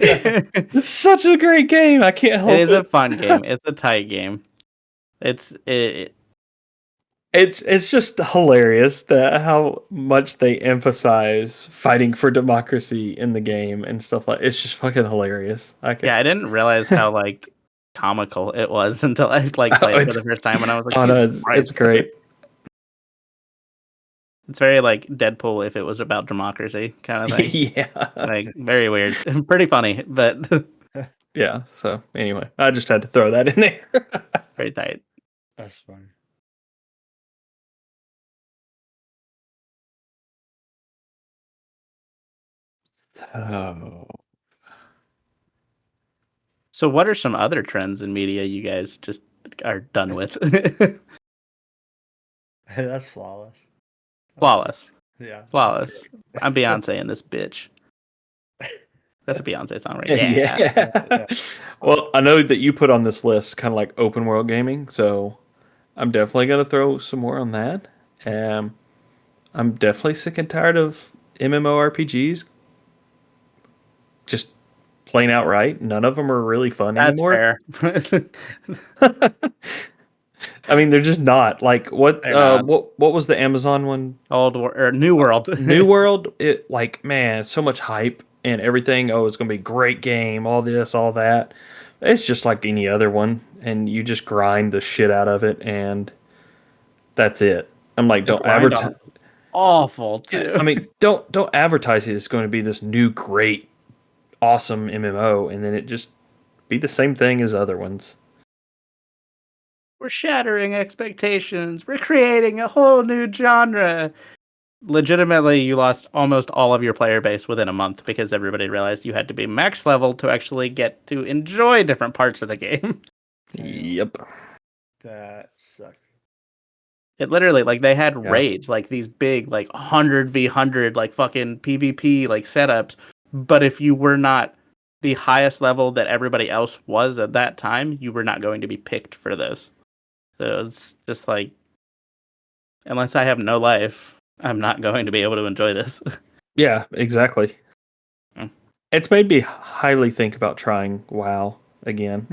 [SPEAKER 3] It's such a great game. I can't
[SPEAKER 1] It
[SPEAKER 3] help
[SPEAKER 1] is
[SPEAKER 3] it.
[SPEAKER 1] a fun game. It's a tight game. It
[SPEAKER 3] It's just hilarious that how much they emphasize fighting for democracy in the game and stuff like. It's just fucking hilarious. I can.
[SPEAKER 1] yeah, I didn't realize how like comical it was until I like
[SPEAKER 3] Oh,
[SPEAKER 1] played it for the first time when I was like,
[SPEAKER 3] oh
[SPEAKER 1] Jesus
[SPEAKER 3] no, it's
[SPEAKER 1] Christ.
[SPEAKER 3] great.
[SPEAKER 1] It's very like Deadpool if it was about democracy kind of thing.
[SPEAKER 3] Yeah,
[SPEAKER 1] Like very weird. Pretty funny, but
[SPEAKER 3] yeah. So anyway, I just had to throw that in there.
[SPEAKER 1] very tight.
[SPEAKER 2] That's funny.
[SPEAKER 3] Oh.
[SPEAKER 1] So what are some other trends in media you guys just are done with?
[SPEAKER 2] That's flawless.
[SPEAKER 1] Flawless.
[SPEAKER 2] Yeah.
[SPEAKER 1] Flawless. I'm Beyonce in this bitch. That's a Beyonce song, right? Yeah.
[SPEAKER 3] Yeah. Well, I know that you put on this list kind of like open world gaming, so I'm definitely gonna throw some more on that. I'm definitely sick and tired of MMORPGs. Just plain outright, none of them are really fun
[SPEAKER 1] That's
[SPEAKER 3] anymore.
[SPEAKER 1] fair.
[SPEAKER 3] I mean, they're just not. Like
[SPEAKER 1] They're not.
[SPEAKER 3] what was the Amazon one?
[SPEAKER 1] Or New World.
[SPEAKER 3] New World. It like man, so much hype and everything. Oh, it's gonna be a great game. All this, all that. It's just like any other one, and you just grind the shit out of it, and that's it. I'm like,
[SPEAKER 1] The
[SPEAKER 3] don't
[SPEAKER 1] grind on
[SPEAKER 3] advertise.
[SPEAKER 1] it is awful
[SPEAKER 3] Yeah,
[SPEAKER 1] too.
[SPEAKER 3] I mean, don't advertise it. It's going to be this new, great, awesome MMO, and then it just be the same thing as other ones.
[SPEAKER 1] We're shattering expectations. We're creating a whole new genre. Legitimately, you lost almost all of your player base within a month because everybody realized you had to be max level to actually get to enjoy different parts of the game.
[SPEAKER 3] Yep.
[SPEAKER 2] That sucks.
[SPEAKER 1] It literally, like, they had
[SPEAKER 3] Yeah.
[SPEAKER 1] raids, like these big, like 100v100, like fucking PvP, like setups. But if you were not the highest level that everybody else was at that time, you were not going to be picked for those. So it's just like, unless I have no life, I'm not going to be able to enjoy this.
[SPEAKER 3] Yeah, exactly.
[SPEAKER 1] Mm.
[SPEAKER 3] It's made me highly think about trying WoW again,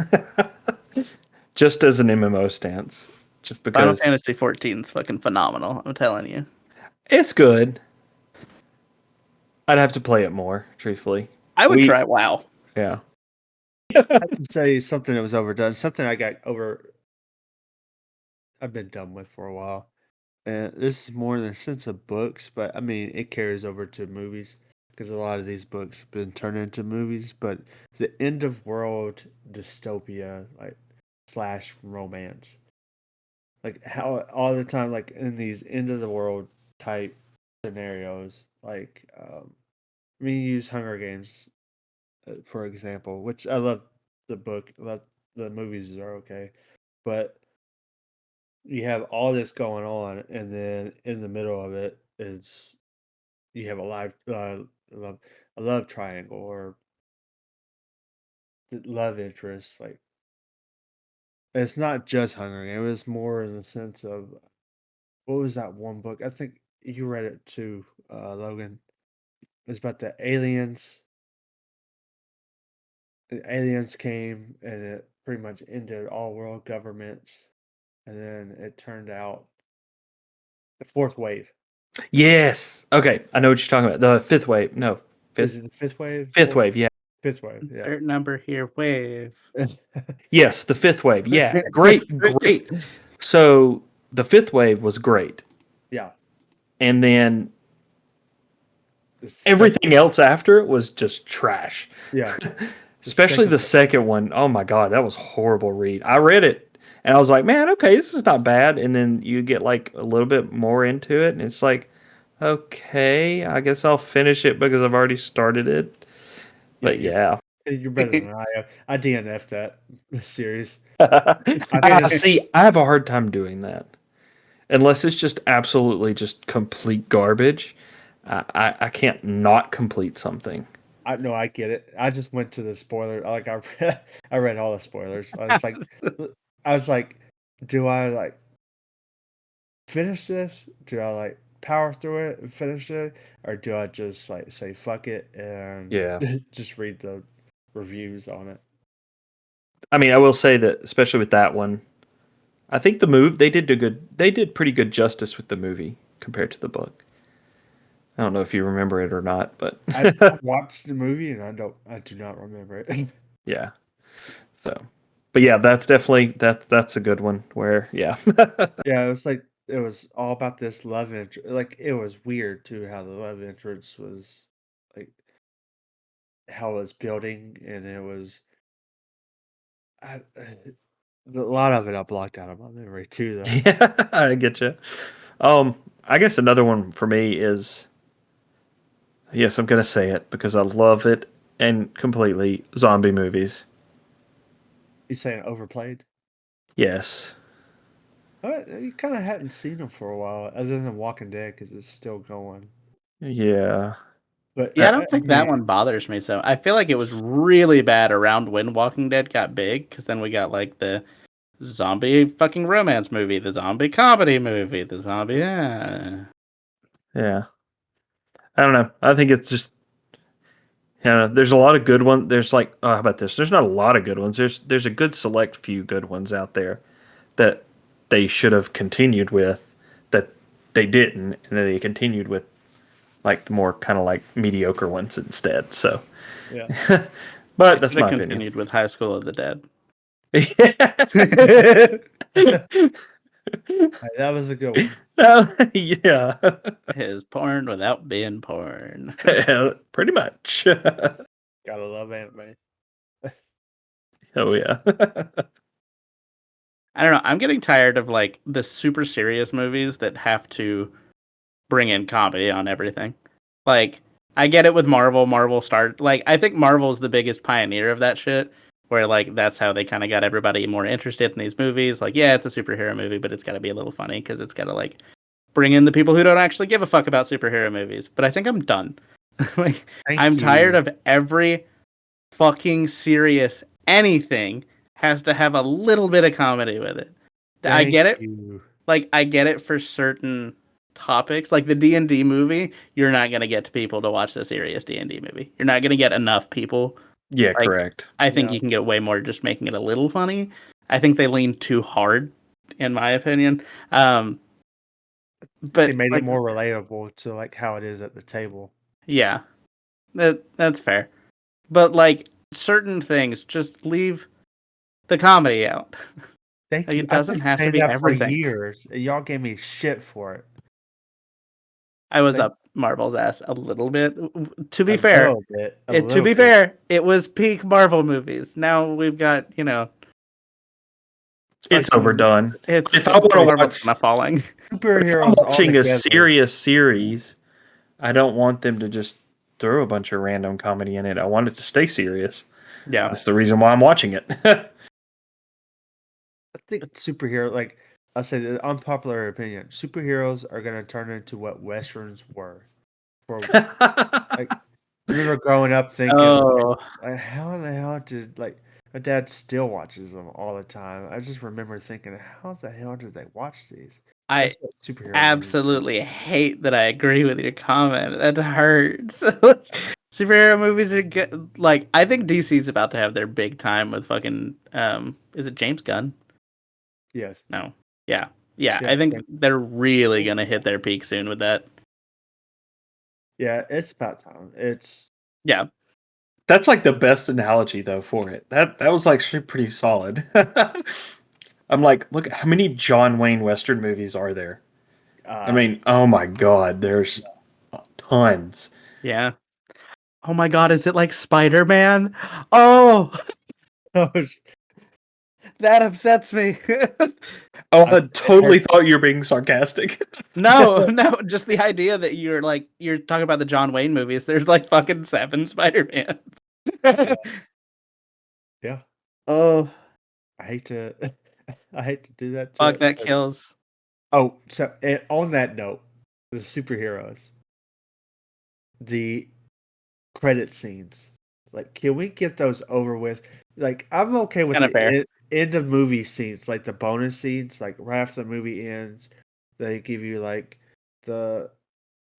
[SPEAKER 3] just as an MMO stance, just
[SPEAKER 1] Final
[SPEAKER 3] because
[SPEAKER 1] Fantasy 14 is fucking phenomenal. I'm telling you.
[SPEAKER 3] it's good. I'd have to play it more, truthfully.
[SPEAKER 1] I would try WoW.
[SPEAKER 3] Yeah.
[SPEAKER 2] I have to say something that was overdone. Something I got over. I've been done with for a while. And this is more in the sense of books, but I mean, it carries over to movies because a lot of these books have been turned into movies. But the end of world dystopia, like slash romance, like how all the time, like in these end of the world type scenarios, like I mean, you use Hunger Games for example, which I love the book. I love the movies are okay, but you have all this going on, and then in the middle of it is you have a live love a love triangle or the love interest. Like it's not just Hunger Games. It was more in the sense of what was that one book? I think you read it too, Logan. It's about the aliens. The aliens came and it pretty much ended all world governments, and then it turned out the fourth wave.
[SPEAKER 3] Yes. Okay, I know what you're talking about. The fifth wave. No,
[SPEAKER 2] Is
[SPEAKER 3] fifth.
[SPEAKER 2] it the fifth wave?
[SPEAKER 3] Fifth wave. Yeah.
[SPEAKER 2] Fifth wave. Yeah.
[SPEAKER 1] Insert number here. Wave.
[SPEAKER 3] Yes, the fifth wave. Yeah, great. So the fifth wave was great,
[SPEAKER 2] Yeah.
[SPEAKER 3] and then
[SPEAKER 2] The second-
[SPEAKER 3] everything else after it was just trash.
[SPEAKER 2] Yeah.
[SPEAKER 3] Especially the second one. Oh my god, that was a horrible read. I read it and I was like, man, okay, this is not bad. And then you get like a little bit more into it, and it's like, okay, I guess I'll finish it because I've already started it. But yeah.
[SPEAKER 2] You're better than I am. I DNF'd that series.
[SPEAKER 3] See, I have a hard time doing that. Unless it's just absolutely just complete garbage. I can't not complete something.
[SPEAKER 2] I know I get it. I just went to the spoiler. Like I read all the spoilers. I was like, do I like finish this? Do I like power through it and finish it, or do I just like say fuck it and
[SPEAKER 3] Yeah.
[SPEAKER 2] just read the reviews on it?
[SPEAKER 3] I mean, I will say that, especially with that one, I think they did pretty good justice with the movie compared to the book. I don't know if you remember it or not, but
[SPEAKER 2] I watched the movie and I do not remember it.
[SPEAKER 3] yeah. So, but yeah, that's definitely that's a good one. Where yeah,
[SPEAKER 2] Yeah, it was all about this love interest. Like it was weird too how the love interest was like how it was building, and it was a lot of it I blocked out of my memory too, though.
[SPEAKER 3] yeah, I get you. I guess another one for me is yes, I'm gonna say it because I love it and completely zombie movies.
[SPEAKER 2] You saying overplayed?
[SPEAKER 3] Yes.
[SPEAKER 2] You kind of hadn't seen them for a while, other than Walking Dead, because it's still going.
[SPEAKER 3] Yeah.
[SPEAKER 2] But
[SPEAKER 1] Yeah, I
[SPEAKER 2] I
[SPEAKER 1] don't think that
[SPEAKER 2] mean,
[SPEAKER 1] one bothers me. So I feel like it was really bad around when Walking Dead got big, because then we got like the zombie fucking romance movie, the zombie comedy movie, the zombie. Yeah.
[SPEAKER 3] Yeah. I don't know. I think it's just yeah. There's a lot of good ones. There's like how about this? There's not a lot of good ones. There's a good select few good ones out there that they should have continued with that they didn't, and then they continued with like the more kind of like mediocre ones instead. So,
[SPEAKER 2] yeah,
[SPEAKER 3] but
[SPEAKER 1] They
[SPEAKER 3] that's
[SPEAKER 1] could have
[SPEAKER 3] my opinion.
[SPEAKER 1] continued with High School of the Dead.
[SPEAKER 2] that was a good one.
[SPEAKER 3] Yeah,
[SPEAKER 1] His porn without being porn.
[SPEAKER 3] pretty much.
[SPEAKER 2] Gotta love anime.
[SPEAKER 3] Oh yeah.
[SPEAKER 1] I don't know. I'm getting tired of like the super serious movies that have to bring in comedy on everything. Like, I get it with Marvel. Marvel started like I think Marvel's the biggest pioneer of that shit. Where like that's how they kind of got everybody more interested in these movies. Like, yeah, it's a superhero movie, but it's got to be a little funny because it's got to like bring in the people who don't actually give a fuck about superhero movies. But I think I'm done. Like,
[SPEAKER 2] Thank
[SPEAKER 1] I'm tired
[SPEAKER 2] you.
[SPEAKER 1] of every fucking serious anything has to have a little bit of comedy with it. I
[SPEAKER 2] Thank
[SPEAKER 1] get it.
[SPEAKER 2] you.
[SPEAKER 1] Like I get it for certain topics, like the D&D movie. You're not gonna get people to watch the serious D&D movie. You're not gonna get enough people.
[SPEAKER 3] Yeah,
[SPEAKER 1] Like
[SPEAKER 3] correct.
[SPEAKER 1] I think
[SPEAKER 2] Yeah.
[SPEAKER 1] you can get way more just making it a little funny. I think they lean too hard, in my opinion.
[SPEAKER 2] They
[SPEAKER 1] But
[SPEAKER 2] made it
[SPEAKER 1] like,
[SPEAKER 2] more relatable to like how it is at the table.
[SPEAKER 1] yeah, that's fair. But like certain things, just leave the comedy out.
[SPEAKER 2] Thank
[SPEAKER 1] Like
[SPEAKER 2] you.
[SPEAKER 1] it
[SPEAKER 2] I've
[SPEAKER 1] doesn't
[SPEAKER 2] been
[SPEAKER 1] have to
[SPEAKER 2] saying
[SPEAKER 1] be
[SPEAKER 2] that for
[SPEAKER 1] everything.
[SPEAKER 2] years. Y'all gave me shit for it.
[SPEAKER 1] I was
[SPEAKER 2] Thank
[SPEAKER 1] up Marvel's ass a little bit. To be
[SPEAKER 2] a
[SPEAKER 1] fair,
[SPEAKER 2] little bit. A
[SPEAKER 1] to
[SPEAKER 2] little
[SPEAKER 1] be
[SPEAKER 2] bit.
[SPEAKER 1] fair, it was peak Marvel movies. Now we've got,
[SPEAKER 3] It's
[SPEAKER 2] Like
[SPEAKER 3] overdone.
[SPEAKER 1] it's
[SPEAKER 3] If I
[SPEAKER 1] it's
[SPEAKER 3] want to
[SPEAKER 1] Marvel's
[SPEAKER 3] watch,
[SPEAKER 1] kind of falling.
[SPEAKER 3] but if I'm
[SPEAKER 2] superheroes all
[SPEAKER 3] watching a
[SPEAKER 2] together.
[SPEAKER 3] serious series, I don't want them to just throw a bunch of random comedy in it. I want it to stay serious.
[SPEAKER 1] Yeah.
[SPEAKER 3] That's the reason why I'm watching it.
[SPEAKER 2] I think superhero, like I say, the unpopular opinion, superheroes are gonna turn into what westerns were. For like, I remember growing up thinking,
[SPEAKER 1] Oh,
[SPEAKER 2] how in the hell did like my dad still watches them all the time. I just remember thinking, how the hell did they watch these?
[SPEAKER 1] I
[SPEAKER 2] That's what superhero movies.
[SPEAKER 1] absolutely hate that I agree with your comment. That hurts. Superhero movies are good. Like I think DC's about to have their big time with fucking is it James Gunn?
[SPEAKER 2] Yes.
[SPEAKER 1] No. Yeah. Yeah,
[SPEAKER 2] Yeah.
[SPEAKER 1] I think they're really going to hit their peak soon with that.
[SPEAKER 2] Yeah. It's about time. It's
[SPEAKER 1] Yeah.
[SPEAKER 3] That's like the best analogy though for it. That was like pretty solid. I'm like, look, how many John Wayne Western movies are there? I mean, oh my god, there's tons.
[SPEAKER 1] Yeah. Oh my god, is it like Spider-Man? Oh, that upsets me.
[SPEAKER 3] Oh, I totally thought you were being sarcastic.
[SPEAKER 1] No, just the idea that you're talking about the John Wayne movies. There's like fucking 7 Spider-Man.
[SPEAKER 2] Yeah.
[SPEAKER 1] Oh,
[SPEAKER 2] I hate to do that
[SPEAKER 1] fuck,
[SPEAKER 2] to
[SPEAKER 1] that kills.
[SPEAKER 2] Oh, so on that note, the superheroes, the credit scenes, like, can we get those over with? Like, I'm okay with
[SPEAKER 1] Kinda fair.
[SPEAKER 2] end of movie scenes, like the bonus scenes, like right after the movie ends, they give you like the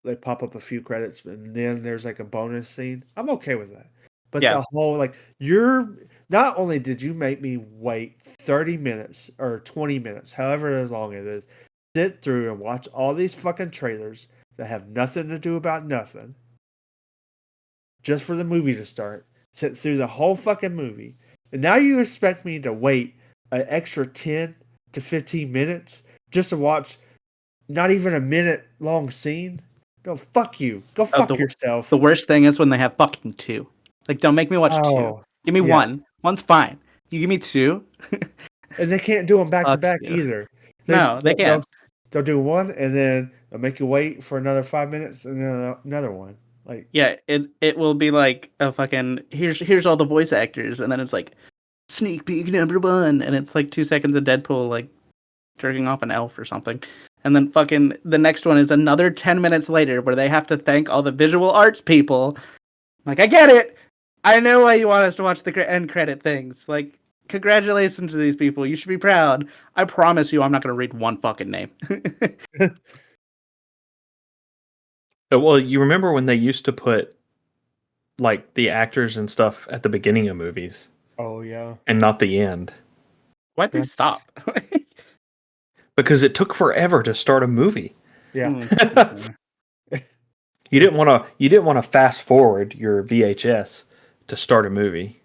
[SPEAKER 2] they pop up a few credits and then there's like a bonus scene. I'm okay with that. But
[SPEAKER 1] Yeah.
[SPEAKER 2] the whole like you're not only did you make me wait 30 minutes or 20 minutes, however long it is, sit through and watch all these fucking trailers that have nothing to do about nothing just for the movie to start. Sit through the whole fucking movie. And now you expect me to wait an extra 10 to 15 minutes just to watch not even a minute long scene? No, fuck you. Go
[SPEAKER 1] Oh,
[SPEAKER 2] fuck yourself.
[SPEAKER 1] the worst thing is when they have fucking 2. Like, don't make me watch 2.
[SPEAKER 2] Oh,
[SPEAKER 1] Give me
[SPEAKER 2] yeah.
[SPEAKER 1] 1. 1's fine. You give me 2?
[SPEAKER 2] And they can't do them back to
[SPEAKER 1] Fuck
[SPEAKER 2] back
[SPEAKER 1] you.
[SPEAKER 2] either.
[SPEAKER 1] No, they can't.
[SPEAKER 2] They'll do one and then they'll make you wait for another 5 minutes and then another one. Like,
[SPEAKER 1] Yeah, it will be like a fucking here's all the voice actors, and then it's like sneak peek number 1, and it's like 2 seconds of Deadpool like jerking off an elf or something. And then fucking the next one is another 10 minutes later where they have to thank all the visual arts people. Like, I get it. I know why you want us to watch the end credit things. Like, congratulations to these people. You should be proud. I promise you I'm not going to read one fucking name.
[SPEAKER 3] Well, you remember when they used to put like the actors and stuff at the beginning of movies
[SPEAKER 2] oh yeah.
[SPEAKER 3] and not the end
[SPEAKER 1] Why'd they
[SPEAKER 2] That's
[SPEAKER 1] stop?
[SPEAKER 3] because it took forever to start a movie.
[SPEAKER 2] yeah.
[SPEAKER 3] You didn't want to fast forward your VHS to start a movie.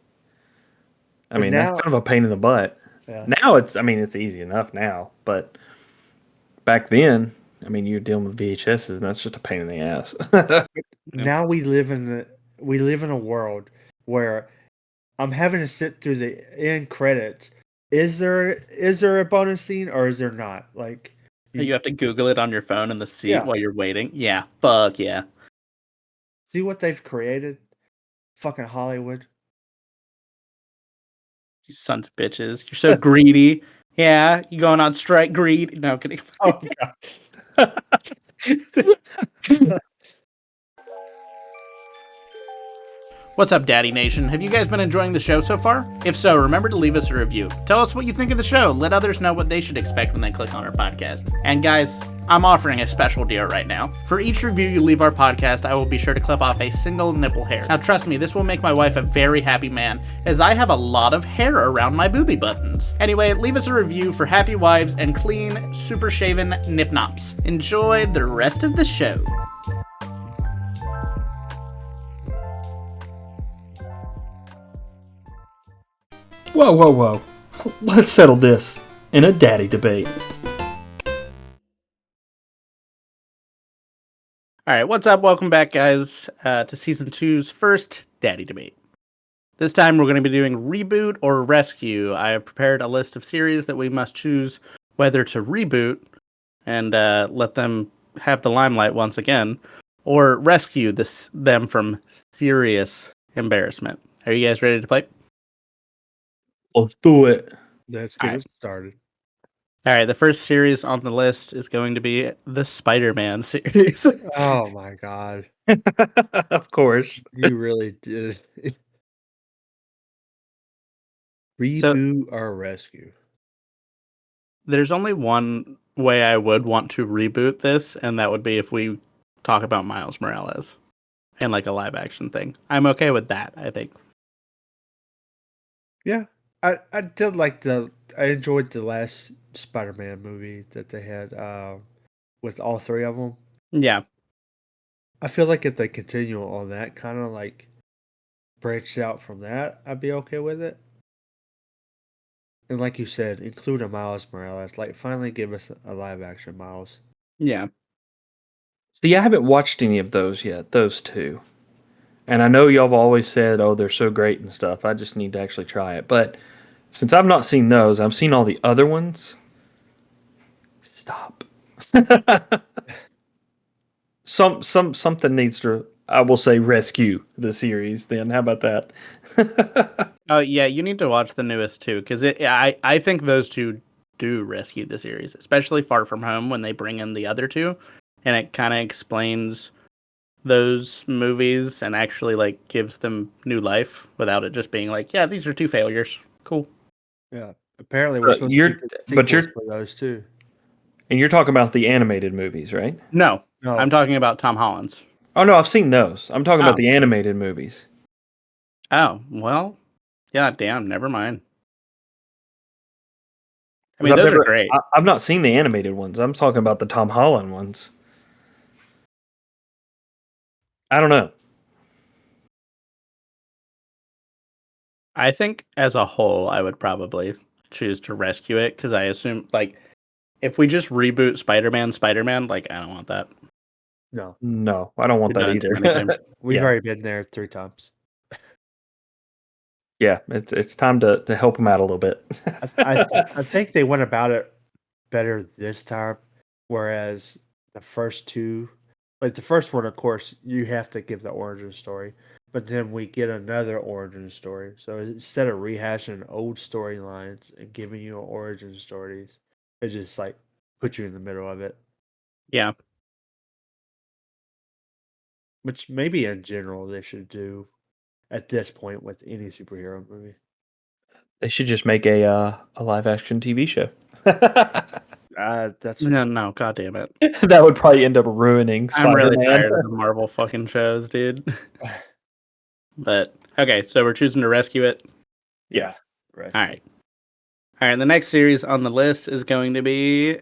[SPEAKER 3] I
[SPEAKER 2] And
[SPEAKER 3] mean, that's
[SPEAKER 2] now
[SPEAKER 3] kind of a pain in the butt.
[SPEAKER 2] yeah.
[SPEAKER 3] Now it's easy enough now, but back then, I mean, you're dealing with VHSs and that's just a pain in the ass.
[SPEAKER 2] Now we live in a world where I'm having to sit through the end credits. Is there a bonus scene or is there not? Like
[SPEAKER 1] You have to Google it on your phone in the seat
[SPEAKER 2] Yeah.
[SPEAKER 1] while you're waiting. Yeah, fuck yeah.
[SPEAKER 2] see what they've created? Fucking Hollywood.
[SPEAKER 1] You sons of bitches. You're so greedy. Yeah, you going on strike greed? No, kidding.
[SPEAKER 2] Oh god.
[SPEAKER 1] What's up, Daddy Nation? Have you guys been enjoying the show so far? If so, remember to leave us a review. Tell us what you think of the show. Let others know what they should expect when they click on our podcast. And guys, I'm offering a special deal right now. For each review you leave our podcast, I will be sure to clip off a single nipple hair. Now trust me, this will make my wife a very happy man, as I have a lot of hair around my booby buttons. Anyway, leave us a review for happy wives and clean, super shaven nip nops. Enjoy the rest of the show.
[SPEAKER 3] Whoa, whoa, whoa. Let's settle this in a daddy debate.
[SPEAKER 1] All right, what's up? Welcome back, guys, to Season 2's first Daddy Debate. This time we're going to be doing Reboot or Rescue. I have prepared a list of series that we must choose whether to reboot and let them have the limelight once again, or rescue them from serious embarrassment. Are you guys ready to play?
[SPEAKER 3] Let's do it.
[SPEAKER 2] Let's
[SPEAKER 1] All
[SPEAKER 2] get
[SPEAKER 1] right.
[SPEAKER 2] it started.
[SPEAKER 1] All right, the first series on the list is going to be the Spider-Man series.
[SPEAKER 2] Oh my god.
[SPEAKER 3] Of course.
[SPEAKER 2] You really did.
[SPEAKER 1] So
[SPEAKER 2] Reboot or rescue?
[SPEAKER 1] there's only one way I would want to reboot this, and that would be if we talk about Miles Morales and like a live action thing. I'm okay with that, I think.
[SPEAKER 2] Yeah. I did I enjoyed the last Spider-Man movie that they had with all three of them.
[SPEAKER 1] Yeah.
[SPEAKER 2] I feel like if they continue on that kind of like branched out from that, I'd be okay with it. And like you said, include a Miles Morales. Like, finally give us a live action Miles.
[SPEAKER 1] Yeah.
[SPEAKER 3] See, I haven't watched any of those yet, those two. And I know y'all have always said, oh, they're so great and stuff. I just need to actually try it. But since I've not seen those, I've seen all the other ones. Stop. Something needs to, I will say, rescue the series then. How about that?
[SPEAKER 1] Oh yeah, you need to watch the newest two because I think those two do rescue the series, especially Far From Home when they bring in the other two, and it kind of explains those movies and actually like gives them new life without it just being like, yeah, these are two failures. Cool.
[SPEAKER 2] Yeah. Apparently, we're
[SPEAKER 3] But
[SPEAKER 2] supposed
[SPEAKER 3] you're-
[SPEAKER 2] to get
[SPEAKER 3] but
[SPEAKER 2] sequels
[SPEAKER 3] you're-
[SPEAKER 2] for those too.
[SPEAKER 3] And you're talking about the animated movies, right?
[SPEAKER 1] No,
[SPEAKER 2] No,
[SPEAKER 1] I'm talking about Tom Holland's.
[SPEAKER 3] Oh, no, I've seen those. I'm talking
[SPEAKER 1] Oh.
[SPEAKER 3] about the animated movies.
[SPEAKER 1] Oh well, yeah, damn, never mind. I
[SPEAKER 3] 'Cause
[SPEAKER 1] mean, those are great.
[SPEAKER 3] I've not seen the animated ones. I'm talking about the Tom Holland ones. I don't know.
[SPEAKER 1] I think as a whole, I would probably choose to rescue it because I assume like if we just reboot Spider-Man, like I don't want that.
[SPEAKER 2] no.
[SPEAKER 3] No, I don't want
[SPEAKER 1] We've
[SPEAKER 3] that
[SPEAKER 1] done it too many
[SPEAKER 3] either.
[SPEAKER 1] times.
[SPEAKER 2] We've
[SPEAKER 3] Yeah.
[SPEAKER 2] already been there 3 times.
[SPEAKER 3] Yeah, it's time to help them out a little bit.
[SPEAKER 2] I think they went about it better this time, whereas the first two, like the first one, of course, you have to give the origin story, but then we get another origin story. So instead of rehashing old storylines and giving you origin stories, it just like put you in the middle of it,
[SPEAKER 1] Yeah,
[SPEAKER 2] which maybe in general they should do at this point with any superhero movie.
[SPEAKER 3] They should just make a live action TV show.
[SPEAKER 2] That's
[SPEAKER 1] no, god damn it.
[SPEAKER 3] That would probably end up ruining
[SPEAKER 1] I'm really
[SPEAKER 3] Spider-Man.
[SPEAKER 1] tired of the Marvel fucking shows, dude. But okay, so we're choosing to rescue it.
[SPEAKER 3] Yeah.
[SPEAKER 2] right.
[SPEAKER 1] All right. All right, the next series on the list is going to be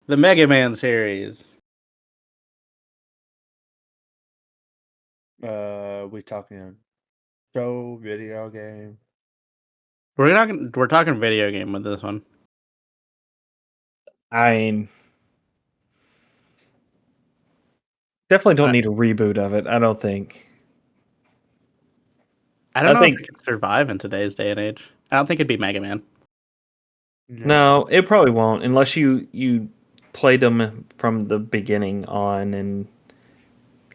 [SPEAKER 1] the Mega Man series.
[SPEAKER 2] We talking show, video game.
[SPEAKER 1] We're talking video game with this one.
[SPEAKER 3] I mean, definitely don't need a reboot of it. I don't think.
[SPEAKER 1] I don't
[SPEAKER 3] I
[SPEAKER 1] know if
[SPEAKER 3] think-
[SPEAKER 1] it could survive in today's day and age. I don't think it'd be Mega Man.
[SPEAKER 3] No, it probably won't unless you played them from the beginning on, and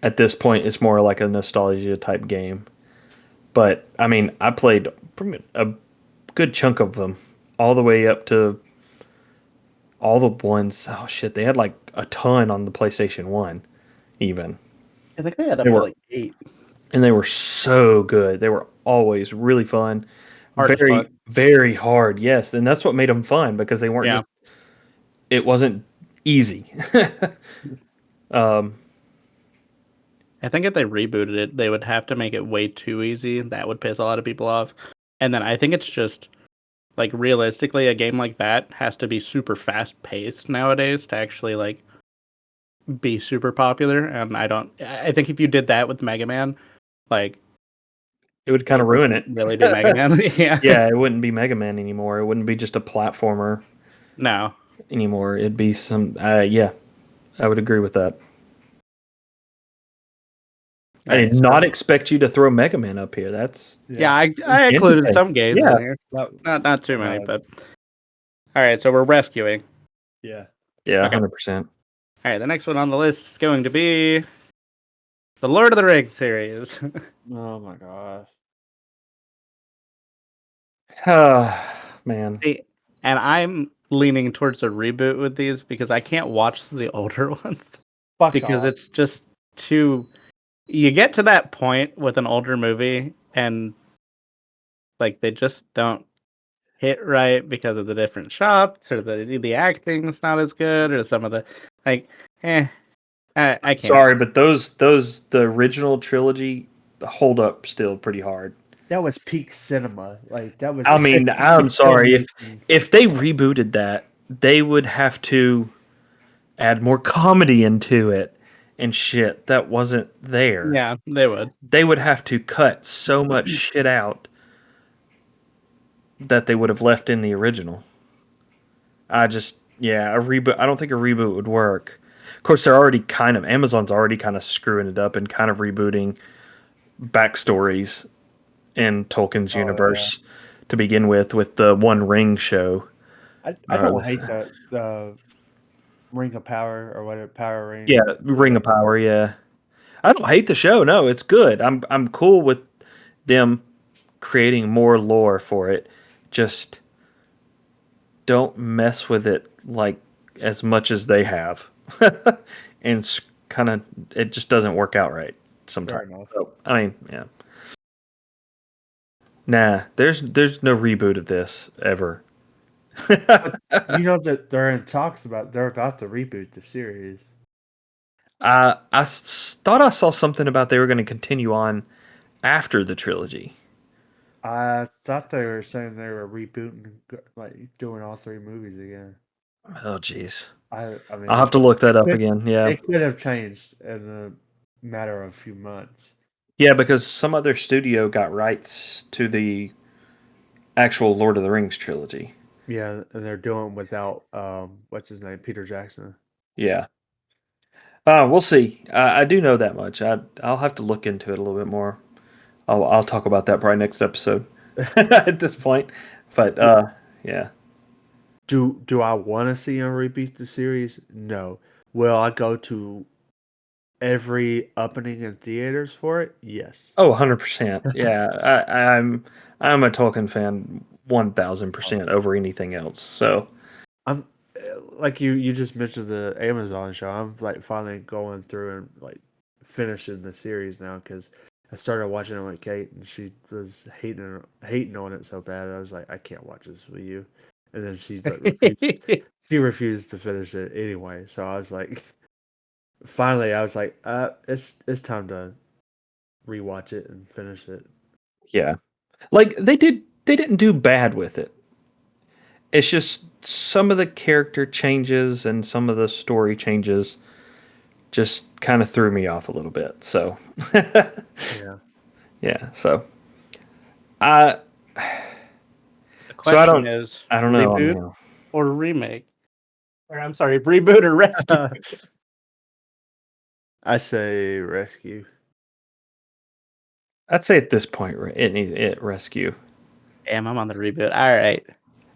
[SPEAKER 3] at this point it's more like a nostalgia type game. But I mean, I played a good chunk of them, all the way up to all the ones. Oh shit, they had like a ton on the PlayStation 1 even.
[SPEAKER 1] I think they had up
[SPEAKER 3] They
[SPEAKER 1] to
[SPEAKER 3] were-
[SPEAKER 1] like 8.
[SPEAKER 3] And they were so good. They were always really fun.
[SPEAKER 1] Hard as
[SPEAKER 3] Very
[SPEAKER 1] fuck.
[SPEAKER 3] very hard. Yes, and that's what made them fun because they weren't
[SPEAKER 1] Yeah.
[SPEAKER 3] just it wasn't easy.
[SPEAKER 1] I think if they rebooted it, they would have to make it way too easy. That would piss a lot of people off. And then I think it's just like realistically, a game like that has to be super fast paced nowadays to actually like be super popular. And I think if you did that with Mega Man, like
[SPEAKER 3] It would kind of ruin it.
[SPEAKER 1] really be Mega Man. Yeah.
[SPEAKER 3] Yeah, it wouldn't be Mega Man anymore. It wouldn't be just a platformer
[SPEAKER 1] No.
[SPEAKER 3] anymore. It'd be some. Yeah, I would agree with that. I did not expect you to throw Mega Man up here. That's
[SPEAKER 1] Yeah, I included some games
[SPEAKER 3] Yeah.
[SPEAKER 1] in here. Not too many, but all right. So we're rescuing.
[SPEAKER 2] Yeah.
[SPEAKER 3] yeah,
[SPEAKER 1] Okay.
[SPEAKER 3] 100%.
[SPEAKER 1] All right. The next one on the list is going to be the Lord of the Rings series.
[SPEAKER 2] Oh my gosh.
[SPEAKER 3] Man,
[SPEAKER 1] See, and I'm leaning towards a reboot with these because I can't watch the older ones
[SPEAKER 2] Fuck
[SPEAKER 1] because
[SPEAKER 2] off.
[SPEAKER 1] it's just too. You get to that point with an older movie and like they just don't hit right because of the different shots or the acting's not as good or some of the like. I can't.
[SPEAKER 3] sorry, but the original trilogy hold up still pretty hard.
[SPEAKER 2] That was peak cinema. Like that was.
[SPEAKER 3] I mean, I'm sorry if they rebooted that, they would have to add more comedy into it and shit that wasn't there.
[SPEAKER 1] Yeah, they would.
[SPEAKER 3] They would have to cut so much shit out that they would have left in the original. A reboot. I don't think a reboot would work. Of course, Amazon's already kind of screwing it up and kind of rebooting backstories in Tolkien's
[SPEAKER 2] Oh yeah.
[SPEAKER 3] universe to begin with the One Ring show.
[SPEAKER 2] I don't hate the Ring of Power or whatever Power Ring.
[SPEAKER 3] Yeah, Ring of Power. Yeah, I don't hate the show. No, it's good. I'm cool with them creating more lore for it. Just don't mess with it like as much as they have, and kind of it just doesn't work out right
[SPEAKER 2] Fair
[SPEAKER 3] sometimes.
[SPEAKER 2] enough.
[SPEAKER 3] So I mean, yeah. Nah, there's no reboot of this ever.
[SPEAKER 2] You know that they're in talks they're about to reboot the series.
[SPEAKER 3] Thought I saw something about they were going to continue on after the trilogy.
[SPEAKER 2] I thought they were saying they were rebooting, like doing all 3 movies again.
[SPEAKER 3] Oh, jeez.
[SPEAKER 2] I
[SPEAKER 3] I'll
[SPEAKER 2] mean,
[SPEAKER 3] have to look that up
[SPEAKER 2] it,
[SPEAKER 3] again. Yeah,
[SPEAKER 2] it could have changed in a matter of a few months.
[SPEAKER 3] yeah, because some other studio got rights to the actual Lord of the Rings trilogy.
[SPEAKER 2] Yeah, and they're doing without what's his name, Peter Jackson.
[SPEAKER 3] Yeah. We'll see. I do know that much. I'll have to look into it a little bit more. I'll talk about that probably next episode. At this point, but yeah.
[SPEAKER 2] Do I want to see him reboot the series? No. Will I go to every opening in theaters for it? Yes.
[SPEAKER 3] Oh, 100%. Yeah, I'm a Tolkien fan 1000% over anything else. So
[SPEAKER 2] I'm like you just mentioned the Amazon show. I'm like finally going through and like finishing the series now because I started watching it with Kate and she was hating on it so bad. I was like, I can't watch this with you, and then she like refused. She refused to finish it anyway. So I was like, finally, I was like, it's time to rewatch it and finish it.
[SPEAKER 3] yeah, like they didn't do bad with it. It's just some of the character changes and some of the story changes just kind of threw me off a little bit. So
[SPEAKER 2] Yeah.
[SPEAKER 3] yeah, so I
[SPEAKER 1] The
[SPEAKER 3] so
[SPEAKER 1] question is
[SPEAKER 3] I don't know.
[SPEAKER 1] reboot or remake? Or I'm sorry, reboot or rescue?
[SPEAKER 2] I say rescue.
[SPEAKER 3] I'd say at this point it rescue.
[SPEAKER 1] Damn, I'm on the reboot. All right.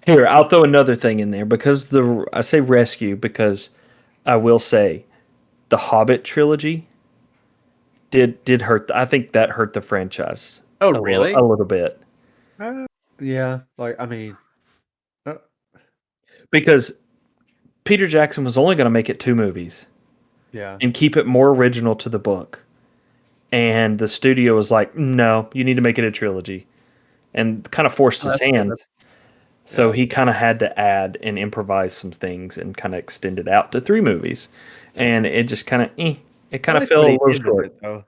[SPEAKER 3] Here, I'll throw another thing in there because I say rescue because I will say the Hobbit trilogy did hurt. I think that hurt the franchise
[SPEAKER 1] Oh,
[SPEAKER 3] a
[SPEAKER 1] really?
[SPEAKER 3] little bit
[SPEAKER 2] Yeah, like I mean, uh,
[SPEAKER 3] because Peter Jackson was only going to make it 2 movies
[SPEAKER 2] yeah.
[SPEAKER 3] and keep it more original to the book, and the studio was like, "No, you need to make it a trilogy," and kind of forced
[SPEAKER 1] Oh,
[SPEAKER 3] his
[SPEAKER 1] that's
[SPEAKER 3] hand.
[SPEAKER 1] good.
[SPEAKER 3] So
[SPEAKER 2] Yeah.
[SPEAKER 3] he kind of had to add and improvise some things and kind of extend it out to 3 movies, and it just kind of it
[SPEAKER 2] I
[SPEAKER 3] kind of
[SPEAKER 2] like
[SPEAKER 3] fell
[SPEAKER 2] what
[SPEAKER 3] a
[SPEAKER 2] he
[SPEAKER 3] little
[SPEAKER 2] did with
[SPEAKER 3] short.
[SPEAKER 2] it though.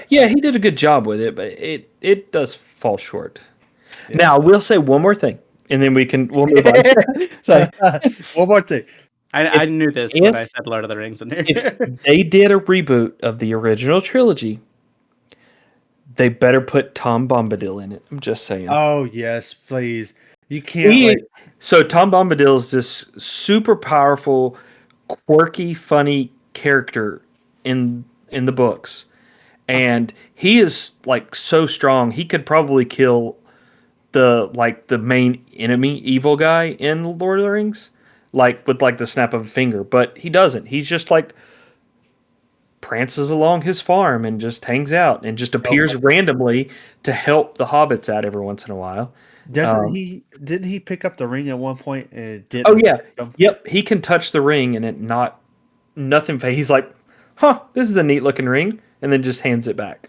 [SPEAKER 3] Yeah, he did a good job with it, but it does fall short.
[SPEAKER 2] Yeah.
[SPEAKER 3] Now, I will say one more thing, and then we'll move on. So,
[SPEAKER 2] One more thing.
[SPEAKER 1] I knew this when I said Lord of the Rings in
[SPEAKER 3] if
[SPEAKER 1] here.
[SPEAKER 3] they did a reboot of the original trilogy, they better put Tom Bombadil in it. I'm just saying.
[SPEAKER 2] Oh yes, please. You can't like
[SPEAKER 3] So Tom Bombadil is this super powerful, quirky, funny character in the books, and he is like so strong. He could probably kill the main enemy evil guy in Lord of the Rings, like with like the snap of a finger. But he doesn't. He's just like prances along his farm and just hangs out and just appears randomly to help the hobbits out every once in a while.
[SPEAKER 2] didn't he pick up the ring at one point and it
[SPEAKER 3] Oh
[SPEAKER 2] didn't
[SPEAKER 3] yeah,
[SPEAKER 2] him?
[SPEAKER 3] yep. He can touch the ring and it not nothing. He's like, huh, this is a neat looking ring, and then just hands it back.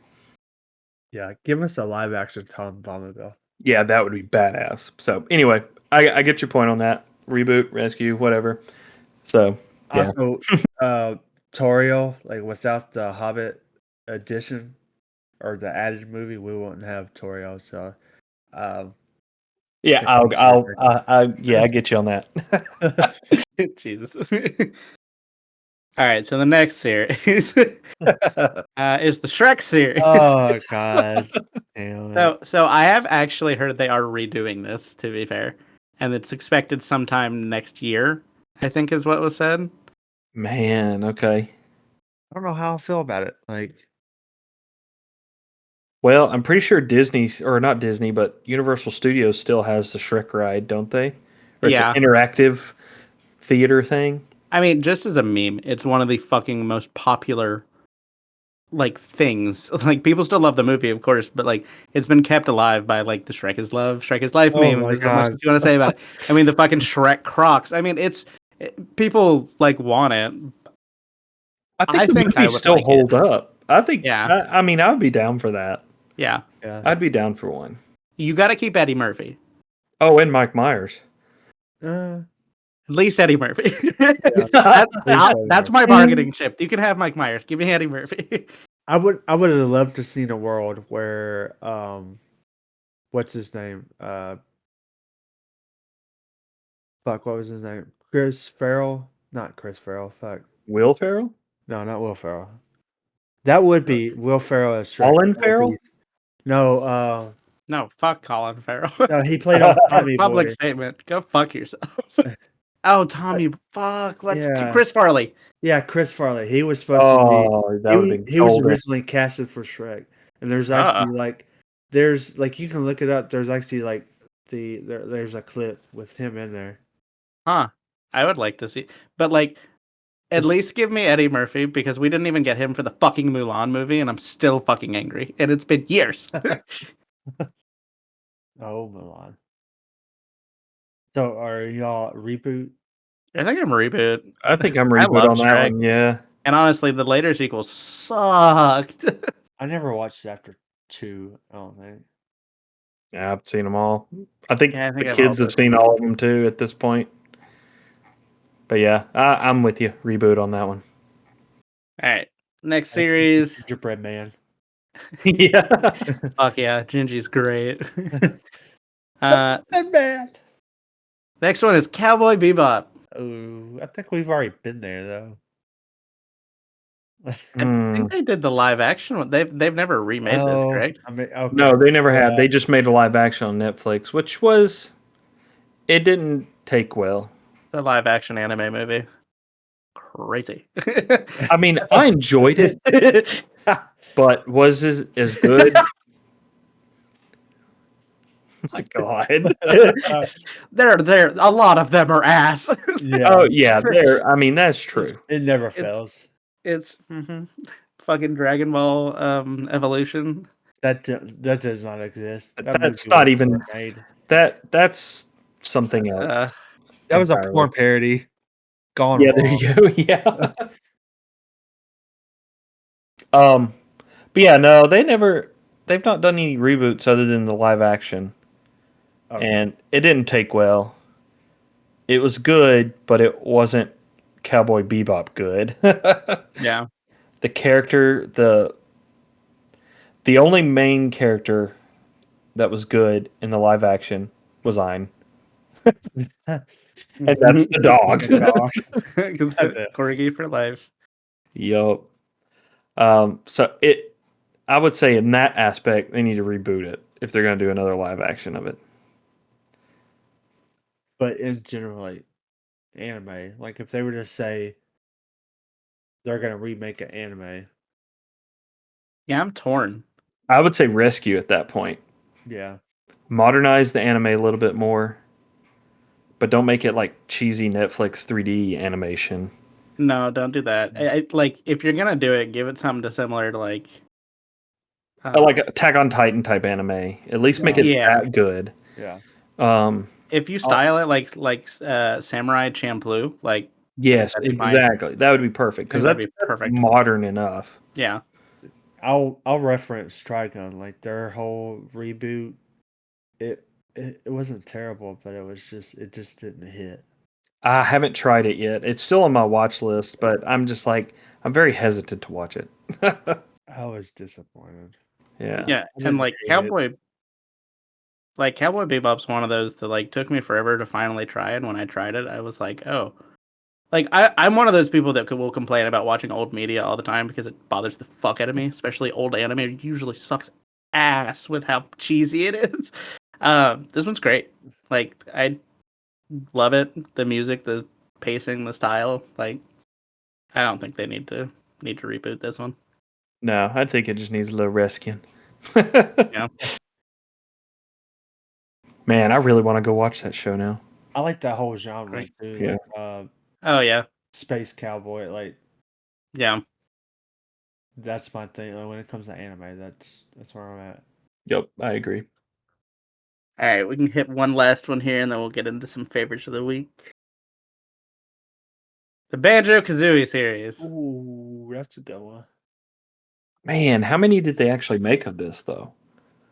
[SPEAKER 2] Yeah, give us a live action Tom Bombadil.
[SPEAKER 3] Yeah, that would be badass. So anyway, I get your point on that. Reboot, rescue, whatever. So yeah,
[SPEAKER 2] Also, Toriel, like without the Hobbit edition or the added movie, we wouldn't have Toriel. So, um,
[SPEAKER 3] yeah. I get you on that.
[SPEAKER 1] Jesus. All right, so the next series is the Shrek series.
[SPEAKER 2] Oh God, damn it!
[SPEAKER 1] So I have actually heard they are redoing this, to be fair, and it's expected sometime next year, I think is what was said.
[SPEAKER 3] Man, okay.
[SPEAKER 2] I don't know how I feel about it. Like,
[SPEAKER 3] Well, I'm pretty sure Disney, or not Disney, but Universal Studios still has the Shrek ride, don't they? Or it's an
[SPEAKER 1] Yeah.
[SPEAKER 3] interactive theater thing.
[SPEAKER 1] I mean, just as a meme, it's one of the fucking most popular like things. Like people still love the movie, of course, but like it's been kept alive by like the Shrek is love, Shrek is life
[SPEAKER 2] oh
[SPEAKER 1] meme.
[SPEAKER 2] my
[SPEAKER 1] There's not much
[SPEAKER 2] God,
[SPEAKER 1] that you want to say about it. I mean, the fucking Shrek Crocs. I mean, people like want it.
[SPEAKER 3] I think
[SPEAKER 1] I
[SPEAKER 3] the
[SPEAKER 1] think I
[SPEAKER 3] movies
[SPEAKER 1] would
[SPEAKER 3] still
[SPEAKER 1] like it.
[SPEAKER 3] hold up. I think,
[SPEAKER 1] Yeah,
[SPEAKER 3] I mean, I would be down for that.
[SPEAKER 1] yeah.
[SPEAKER 2] yeah.
[SPEAKER 3] I'd be down for one.
[SPEAKER 1] You got to keep Eddie Murphy.
[SPEAKER 3] Oh, and Mike Myers.
[SPEAKER 2] Uh,
[SPEAKER 1] At least Eddie Murphy.
[SPEAKER 2] yeah. Please tell me
[SPEAKER 1] That's
[SPEAKER 2] more.
[SPEAKER 1] my bargaining chip. You can have Mike Myers. Give me Eddie Murphy.
[SPEAKER 2] I would have loved to seen a world where what's his name? Fuck, what was his name? Chris Farrell? Not Chris Farrell. Fuck.
[SPEAKER 3] Will Ferrell?
[SPEAKER 2] No, not Will Ferrell. That would be Will Ferrell as Shrek.
[SPEAKER 3] Colin
[SPEAKER 2] That would
[SPEAKER 3] Farrell?
[SPEAKER 2] be no.
[SPEAKER 1] No, fuck Colin Farrell.
[SPEAKER 2] No, he played on Tommy
[SPEAKER 1] Public
[SPEAKER 2] Boy.
[SPEAKER 1] statement. Go fuck yourself. Oh, Tommy. Fuck. What's
[SPEAKER 2] Yeah,
[SPEAKER 1] Chris Farley?
[SPEAKER 2] yeah, Chris Farley. He was supposed to be.
[SPEAKER 3] Oh, that would have been
[SPEAKER 2] He was
[SPEAKER 3] golden.
[SPEAKER 2] originally casted for Shrek, and there's
[SPEAKER 1] Uh,
[SPEAKER 2] actually like there's like you can look it up. There's actually like there's a clip with him in there.
[SPEAKER 1] huh. I would like to see, but like, at
[SPEAKER 2] It's-
[SPEAKER 1] least give me Eddie Murphy because we didn't even get him for the fucking Mulan movie, and I'm still fucking angry. And it's been years.
[SPEAKER 2] Oh, Milan. So are y'all reboot?
[SPEAKER 1] I think I'm a reboot.
[SPEAKER 3] I think I'm
[SPEAKER 1] I
[SPEAKER 3] reboot
[SPEAKER 1] love
[SPEAKER 3] on that
[SPEAKER 1] Shrek,
[SPEAKER 3] one. Yeah.
[SPEAKER 1] and honestly, the later sequels sucked.
[SPEAKER 2] I never watched after 2. I don't think.
[SPEAKER 3] Yeah, I've seen them all. I think
[SPEAKER 1] Yeah, I
[SPEAKER 3] the
[SPEAKER 1] think I've
[SPEAKER 3] kids
[SPEAKER 1] also
[SPEAKER 3] have seen all of them too at this point. But yeah, I'm with you. Reboot on that one.
[SPEAKER 1] All right, next
[SPEAKER 2] Like,
[SPEAKER 1] series.
[SPEAKER 2] Gingerbread Man.
[SPEAKER 3] Yeah.
[SPEAKER 1] Fuck yeah, Gingy's great. uh,
[SPEAKER 2] Man.
[SPEAKER 1] next one is Cowboy Bebop.
[SPEAKER 2] Oh, I think we've already been there though.
[SPEAKER 1] I
[SPEAKER 3] Hmm.
[SPEAKER 1] think they did the live action one. They've never remade this,
[SPEAKER 2] Oh,
[SPEAKER 1] correct?
[SPEAKER 2] I mean, okay.
[SPEAKER 3] No, they never had.
[SPEAKER 2] Yeah.
[SPEAKER 3] They just made a live action on Netflix, which was it didn't take well.
[SPEAKER 1] The live action anime movie. Crazy.
[SPEAKER 3] I mean, I enjoyed it, but was as good? My God.
[SPEAKER 1] They're a lot of them are ass.
[SPEAKER 2] Yeah.
[SPEAKER 3] Oh yeah, there. I mean, that's true.
[SPEAKER 2] It never
[SPEAKER 1] It's-
[SPEAKER 2] fails.
[SPEAKER 1] it's fucking Dragon Ball evolution.
[SPEAKER 2] That does not exist. That
[SPEAKER 3] That's
[SPEAKER 2] movie
[SPEAKER 3] not
[SPEAKER 2] was
[SPEAKER 3] even
[SPEAKER 2] made.
[SPEAKER 3] that's something else.
[SPEAKER 1] Uh,
[SPEAKER 2] That was a
[SPEAKER 3] entirely.
[SPEAKER 2] porn parody. Gone
[SPEAKER 3] Yeah, there
[SPEAKER 2] wrong.
[SPEAKER 3] you go. Yeah. But yeah, no, they've not done any reboots other than the live action.
[SPEAKER 2] Okay.
[SPEAKER 3] And it didn't take well. It was good, but it wasn't Cowboy Bebop good.
[SPEAKER 1] yeah.
[SPEAKER 3] The character, the only main character that was good in the live action was Ein. And that's the dog.
[SPEAKER 1] Corgi for life.
[SPEAKER 3] Yup. So I would say in that aspect, they need to reboot it if they're going to do another live action of it.
[SPEAKER 2] But in general, like anime, like if they were to say they're gonna remake an anime,
[SPEAKER 1] Yeah, I'm torn.
[SPEAKER 3] I would say rescue at that point.
[SPEAKER 2] yeah,
[SPEAKER 3] Modernize the anime a little bit more, but don't make it like cheesy Netflix 3D animation.
[SPEAKER 1] No, don't do that. Like if you're gonna do it, give it something similar to like
[SPEAKER 3] Like Attack on Titan type anime. At least make it
[SPEAKER 1] Yeah.
[SPEAKER 3] that good.
[SPEAKER 2] yeah.
[SPEAKER 1] If you style it like Samurai Champloo, like
[SPEAKER 3] Yes,
[SPEAKER 1] that'd be fine.
[SPEAKER 3] exactly. That would be perfect because
[SPEAKER 1] That'd
[SPEAKER 3] that's
[SPEAKER 1] be perfect.
[SPEAKER 3] modern enough.
[SPEAKER 1] Yeah.
[SPEAKER 2] I'll reference Trigun, like their whole reboot. It wasn't terrible, but it just didn't hit.
[SPEAKER 3] I haven't tried it yet. It's still on my watch list, but I'm just like I'm very hesitant to watch it.
[SPEAKER 2] I was disappointed.
[SPEAKER 3] Yeah.
[SPEAKER 1] Yeah.
[SPEAKER 2] I
[SPEAKER 1] And
[SPEAKER 2] didn't
[SPEAKER 1] like
[SPEAKER 2] hate it.
[SPEAKER 1] Cowboy Bebop's one of those that like took me forever to finally try it. When I tried it, I was like, oh, Like I'm one of those people that will complain about watching old media all the time because it bothers the fuck out of me. Especially old anime usually sucks ass with how cheesy it is. This one's great. Like I love it. The music, the pacing, the style. Like I don't think they need to reboot this one.
[SPEAKER 3] No, I think it just needs a little rescuing.
[SPEAKER 1] Yeah.
[SPEAKER 3] Man, I really want to go watch that show now.
[SPEAKER 2] I like that whole genre
[SPEAKER 1] Great.
[SPEAKER 2] too.
[SPEAKER 3] Yeah.
[SPEAKER 2] Like
[SPEAKER 1] Oh yeah.
[SPEAKER 2] space cowboy. Like
[SPEAKER 1] Yeah.
[SPEAKER 2] that's my thing. Like, when it comes to anime, that's where I'm at.
[SPEAKER 3] Yep, I agree.
[SPEAKER 1] All right, we can hit one last one here, and then we'll get into some favorites of the week. The Banjo Kazooie series.
[SPEAKER 2] Ooh, that's a good one.
[SPEAKER 3] Man, how many did they actually make of this though?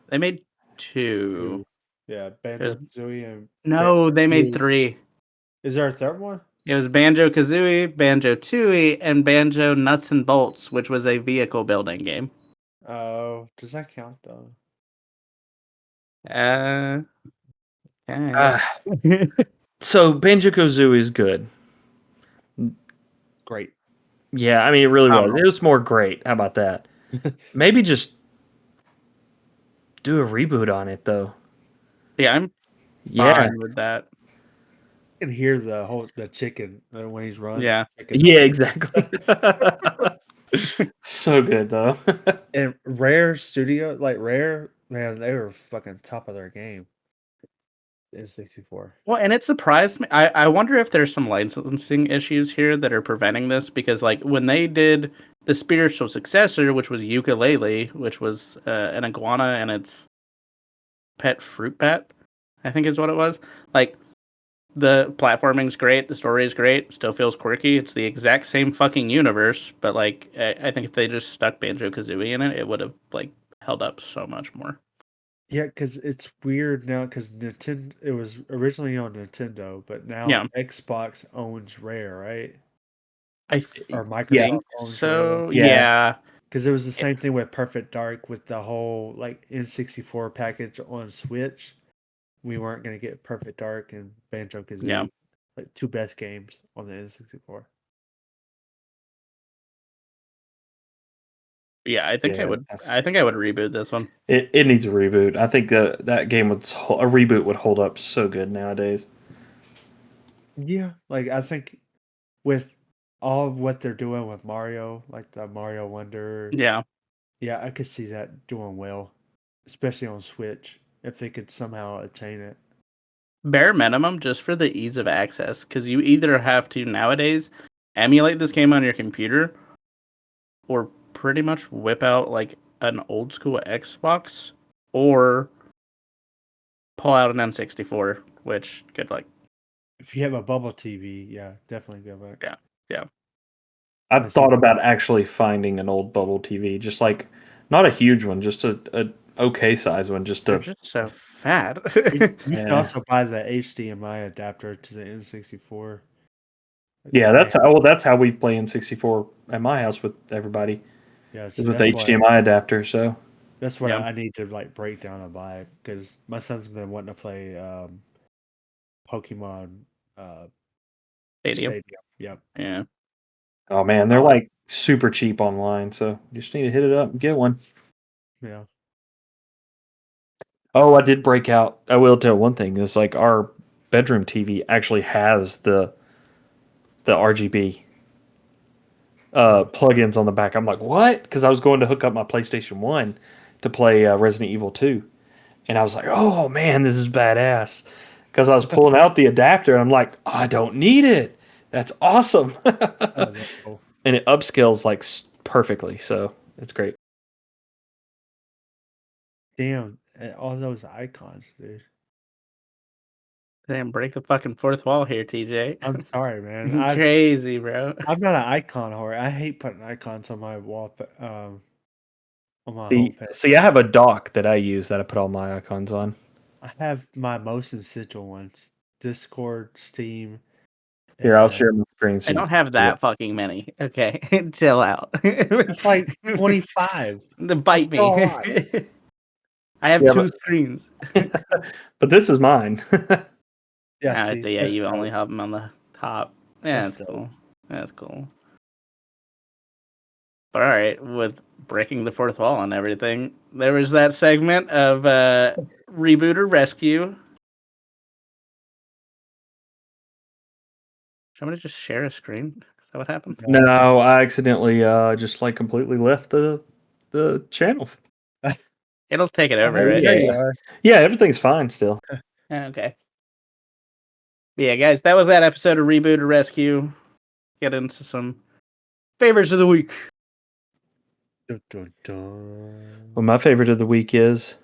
[SPEAKER 1] They made two.
[SPEAKER 2] Yeah,
[SPEAKER 1] There's
[SPEAKER 2] Banjo Kazooie and
[SPEAKER 1] no, they made
[SPEAKER 2] Banjo-Tooie.
[SPEAKER 1] three.
[SPEAKER 2] Is there a third one?
[SPEAKER 1] It was Banjo Kazooie, Banjo Tooie, and Banjo Nuts and Bolts, which was a vehicle building game.
[SPEAKER 2] Oh, does that count though?
[SPEAKER 1] Okay.
[SPEAKER 3] So Banjo-Kazooie is good.
[SPEAKER 2] Great.
[SPEAKER 3] Yeah, I mean it really was.
[SPEAKER 1] Oh.
[SPEAKER 3] It was more great. How about that? Maybe just do a reboot on it though.
[SPEAKER 1] Yeah, I'm
[SPEAKER 3] Yeah.
[SPEAKER 1] fine with that.
[SPEAKER 2] You can hear the chicken when he's running.
[SPEAKER 1] Yeah.
[SPEAKER 2] Chicken.
[SPEAKER 3] Yeah, exactly. So good though.
[SPEAKER 2] And Rare Studio, like Rare, man, they were fucking top of their game in 64.
[SPEAKER 1] Well, and it surprised me. I wonder if there's some licensing issues here that are preventing this because, like, when they did the spiritual successor, which was Ukulele, which was an iguana and its pet fruit bat, I think is what it was. Like, the platforming's great, the story is great, still feels quirky. It's the exact same fucking universe, but like, I think if they just stuck Banjo Kazooie in it, it would have like held up so much more.
[SPEAKER 2] Yeah, because it's weird now because Nintendo. It was originally on Nintendo, but now
[SPEAKER 1] Yeah.
[SPEAKER 2] Xbox owns Rare, right?
[SPEAKER 1] I
[SPEAKER 2] Or
[SPEAKER 3] Yeah.
[SPEAKER 2] Microsoft
[SPEAKER 1] think
[SPEAKER 2] owns Rare.
[SPEAKER 1] so.
[SPEAKER 3] Yeah.
[SPEAKER 1] Yeah.
[SPEAKER 2] Because it was the same thing with Perfect Dark with the whole like N64 package on Switch. We weren't gonna get Perfect Dark and Banjo Kazooie,
[SPEAKER 1] Yeah.
[SPEAKER 2] like two best games on the N64.
[SPEAKER 1] Yeah, I think I
[SPEAKER 3] Yeah,
[SPEAKER 1] would.
[SPEAKER 3] that's-
[SPEAKER 1] I think I would reboot this one.
[SPEAKER 3] It needs a reboot. I think that game would a reboot would hold up so good nowadays.
[SPEAKER 2] Yeah, like I think with all of what they're doing with Mario, like the Mario Wonder,
[SPEAKER 1] Yeah,
[SPEAKER 2] yeah, I could see that doing well, especially on Switch if they could somehow attain it.
[SPEAKER 1] bare minimum just for the ease of access, because you either have to nowadays emulate this game on your computer, or pretty much whip out like an old school Xbox, or pull out an N64. Which good luck.
[SPEAKER 2] If you have a bubble TV, yeah, definitely go back.
[SPEAKER 1] Yeah, yeah.
[SPEAKER 3] I've
[SPEAKER 2] I see.
[SPEAKER 3] thought about actually finding an old bubble TV, just like not a huge one, just a okay size one, just
[SPEAKER 1] They're
[SPEAKER 3] to
[SPEAKER 1] just so fat.
[SPEAKER 2] You can
[SPEAKER 3] Yeah.
[SPEAKER 2] also buy the HDMI adapter to the N64.
[SPEAKER 3] yeah.
[SPEAKER 2] They
[SPEAKER 3] That's how we play N64 at my house with everybody.
[SPEAKER 2] yeah,
[SPEAKER 3] Is
[SPEAKER 2] see,
[SPEAKER 3] with the
[SPEAKER 2] that's what
[SPEAKER 3] HDMI adapter. So
[SPEAKER 2] that's what
[SPEAKER 1] Yeah.
[SPEAKER 2] I need to like break down and buy because my son's been wanting to play Pokemon
[SPEAKER 1] Stadium.
[SPEAKER 2] Stadium. Yep.
[SPEAKER 1] Yeah.
[SPEAKER 3] oh man, they're like super cheap online. So you just need to hit it up and get one.
[SPEAKER 2] Yeah.
[SPEAKER 3] Oh, I did break out. I will tell one thing. Is like our bedroom TV actually has the RGB plugins on the back. I'm like, what? Because I was going to hook up my PlayStation 1 to play Resident Evil 2. And I was like, oh man, this is badass. Because I was pulling out the adapter and I'm like, oh, I don't need it. That's awesome.
[SPEAKER 2] Oh, that's cool.
[SPEAKER 3] And it upscales like perfectly. So it's great.
[SPEAKER 2] Damn, all those icons, dude.
[SPEAKER 1] Damn, break the fucking fourth wall here, TJ.
[SPEAKER 2] I'm sorry, man.
[SPEAKER 1] Crazy, bro.
[SPEAKER 2] I'm not an icon whore. I hate putting icons on my wall, on my homepage.
[SPEAKER 3] See, I have a dock that I use that I put all my icons on.
[SPEAKER 2] I have my most essential ones: Discord, Steam.
[SPEAKER 3] Here, I'll
[SPEAKER 2] And
[SPEAKER 3] share my screen. So
[SPEAKER 1] I
[SPEAKER 3] you
[SPEAKER 1] don't
[SPEAKER 3] can
[SPEAKER 1] have
[SPEAKER 3] see
[SPEAKER 1] that
[SPEAKER 3] it.
[SPEAKER 1] fucking many. Okay, chill out.
[SPEAKER 2] it's like 25.
[SPEAKER 1] Bite
[SPEAKER 2] That's still a
[SPEAKER 1] me.
[SPEAKER 2] lot.
[SPEAKER 1] I have
[SPEAKER 3] Yeah,
[SPEAKER 1] two screens.
[SPEAKER 3] but this is mine.
[SPEAKER 2] Yeah,
[SPEAKER 1] Ah,
[SPEAKER 2] see,
[SPEAKER 1] so yeah,
[SPEAKER 2] that's
[SPEAKER 1] you only
[SPEAKER 2] dope.
[SPEAKER 1] have them on the top. Yeah,
[SPEAKER 2] That's
[SPEAKER 1] that's
[SPEAKER 2] dope.
[SPEAKER 1] cool. That's cool. But all right, with breaking the fourth wall and everything, there was that segment of reboot or rescue. Somebody just share a screen? Is that what happened?
[SPEAKER 3] No, I accidentally just like completely left the channel.
[SPEAKER 1] It'll take it
[SPEAKER 2] Oh,
[SPEAKER 1] over,
[SPEAKER 2] hey,
[SPEAKER 1] right?
[SPEAKER 2] there you are.
[SPEAKER 3] Yeah, everything's fine still.
[SPEAKER 1] Okay. But yeah, guys, that was that episode of Reboot or Rescue. Get into some favorites of the week.
[SPEAKER 2] Dun, dun, dun.
[SPEAKER 3] Well, my favorite of the week is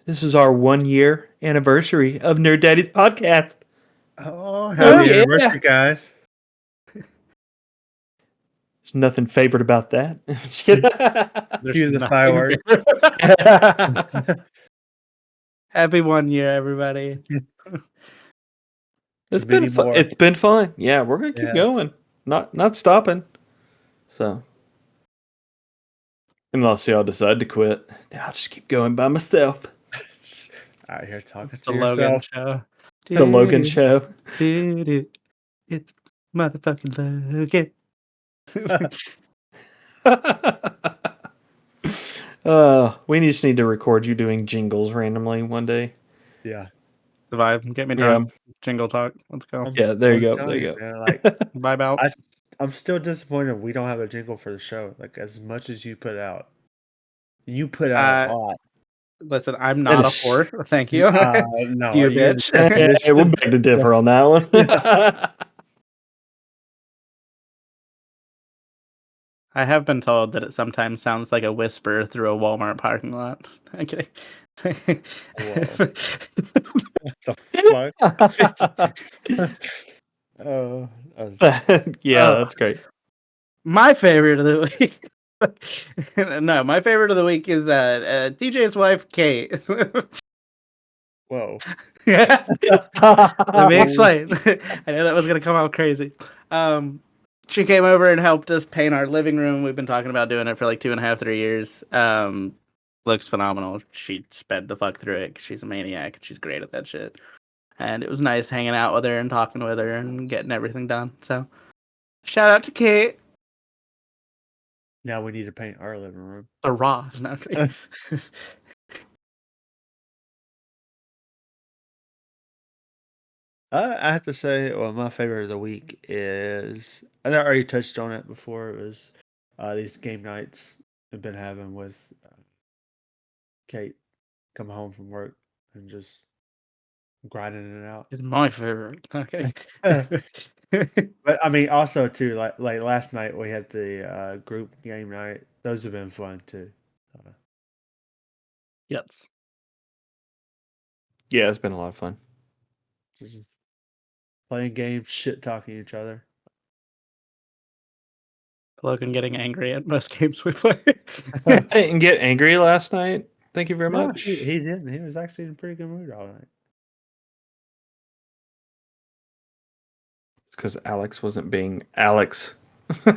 [SPEAKER 3] this is our 1 year anniversary of Nerd Daddy's podcast.
[SPEAKER 2] Oh, happy anniversary, guys.
[SPEAKER 3] There's nothing favorite about that. Just kidding.
[SPEAKER 1] There's
[SPEAKER 2] Cue the
[SPEAKER 1] nothing
[SPEAKER 2] fireworks.
[SPEAKER 1] Happy 1 year, everybody.
[SPEAKER 3] It's
[SPEAKER 2] To
[SPEAKER 3] been
[SPEAKER 2] many
[SPEAKER 3] fun.
[SPEAKER 2] more.
[SPEAKER 3] It's been fun. Yeah, we're gonna keep
[SPEAKER 2] Yes.
[SPEAKER 3] going. Not stopping. So unless y'all decide to quit, then I'll just keep going by myself.
[SPEAKER 2] Out here talking
[SPEAKER 1] It's
[SPEAKER 2] to
[SPEAKER 1] the Logan
[SPEAKER 2] yourself.
[SPEAKER 1] show.
[SPEAKER 3] The Logan show.
[SPEAKER 1] It's motherfucking Logan.
[SPEAKER 3] We just need to record you doing jingles randomly one day.
[SPEAKER 2] Yeah.
[SPEAKER 1] The vibe. Get me
[SPEAKER 3] Yeah.
[SPEAKER 1] drunk. Jingle talk. Let's go.
[SPEAKER 3] Yeah, there you
[SPEAKER 2] I'm
[SPEAKER 3] go. There
[SPEAKER 2] telling
[SPEAKER 3] you go.
[SPEAKER 2] man, like
[SPEAKER 1] Vibe out.
[SPEAKER 2] I'm still disappointed we don't have a jingle for the show. Like as much as you put out. You put out a lot.
[SPEAKER 1] Listen, I'm
[SPEAKER 3] That
[SPEAKER 1] not a
[SPEAKER 3] is-
[SPEAKER 1] whore. Thank you.
[SPEAKER 2] No,
[SPEAKER 1] You
[SPEAKER 2] you're the
[SPEAKER 1] bitch.
[SPEAKER 2] definition.
[SPEAKER 3] We're back to differ on that one.
[SPEAKER 1] I have been told that it sometimes sounds like a whisper through a Walmart parking lot. Okay.
[SPEAKER 2] Whoa. What the fuck? Oh,
[SPEAKER 3] Yeah, that's great.
[SPEAKER 1] My favorite of the week. No, my favorite of the week is DJ's wife, Kate.
[SPEAKER 2] whoa.
[SPEAKER 1] Let me explain. I know that was gonna come out crazy. She came over and helped us paint our living room. We've been talking about doing it for like 2.5, 3 years. Looks phenomenal. She sped the fuck through it 'cause she's a maniac and she's great at that shit. And it was nice hanging out with her and talking with her and getting everything done. So, shout out to Kate.
[SPEAKER 2] Now we need to paint our living room.
[SPEAKER 1] The raw. No,
[SPEAKER 2] I have to say, well, my favorite of the week is, and I already touched on it before. It was these game nights I've been having with Kate. Come home from work and just grinding it out.
[SPEAKER 1] it's my favorite. Okay.
[SPEAKER 2] But I mean, also too, like last night we had the group game night. Those have been fun too.
[SPEAKER 1] Yes.
[SPEAKER 3] Yeah, it's been a lot of fun.
[SPEAKER 2] Just playing games, shit talking each other.
[SPEAKER 1] Logan getting angry at most games we play.
[SPEAKER 3] I didn't get angry last night. Thank you very
[SPEAKER 2] No,
[SPEAKER 3] much.
[SPEAKER 2] he didn't. He was actually in a pretty good mood all night.
[SPEAKER 3] It's because Alex wasn't being Alex.
[SPEAKER 1] I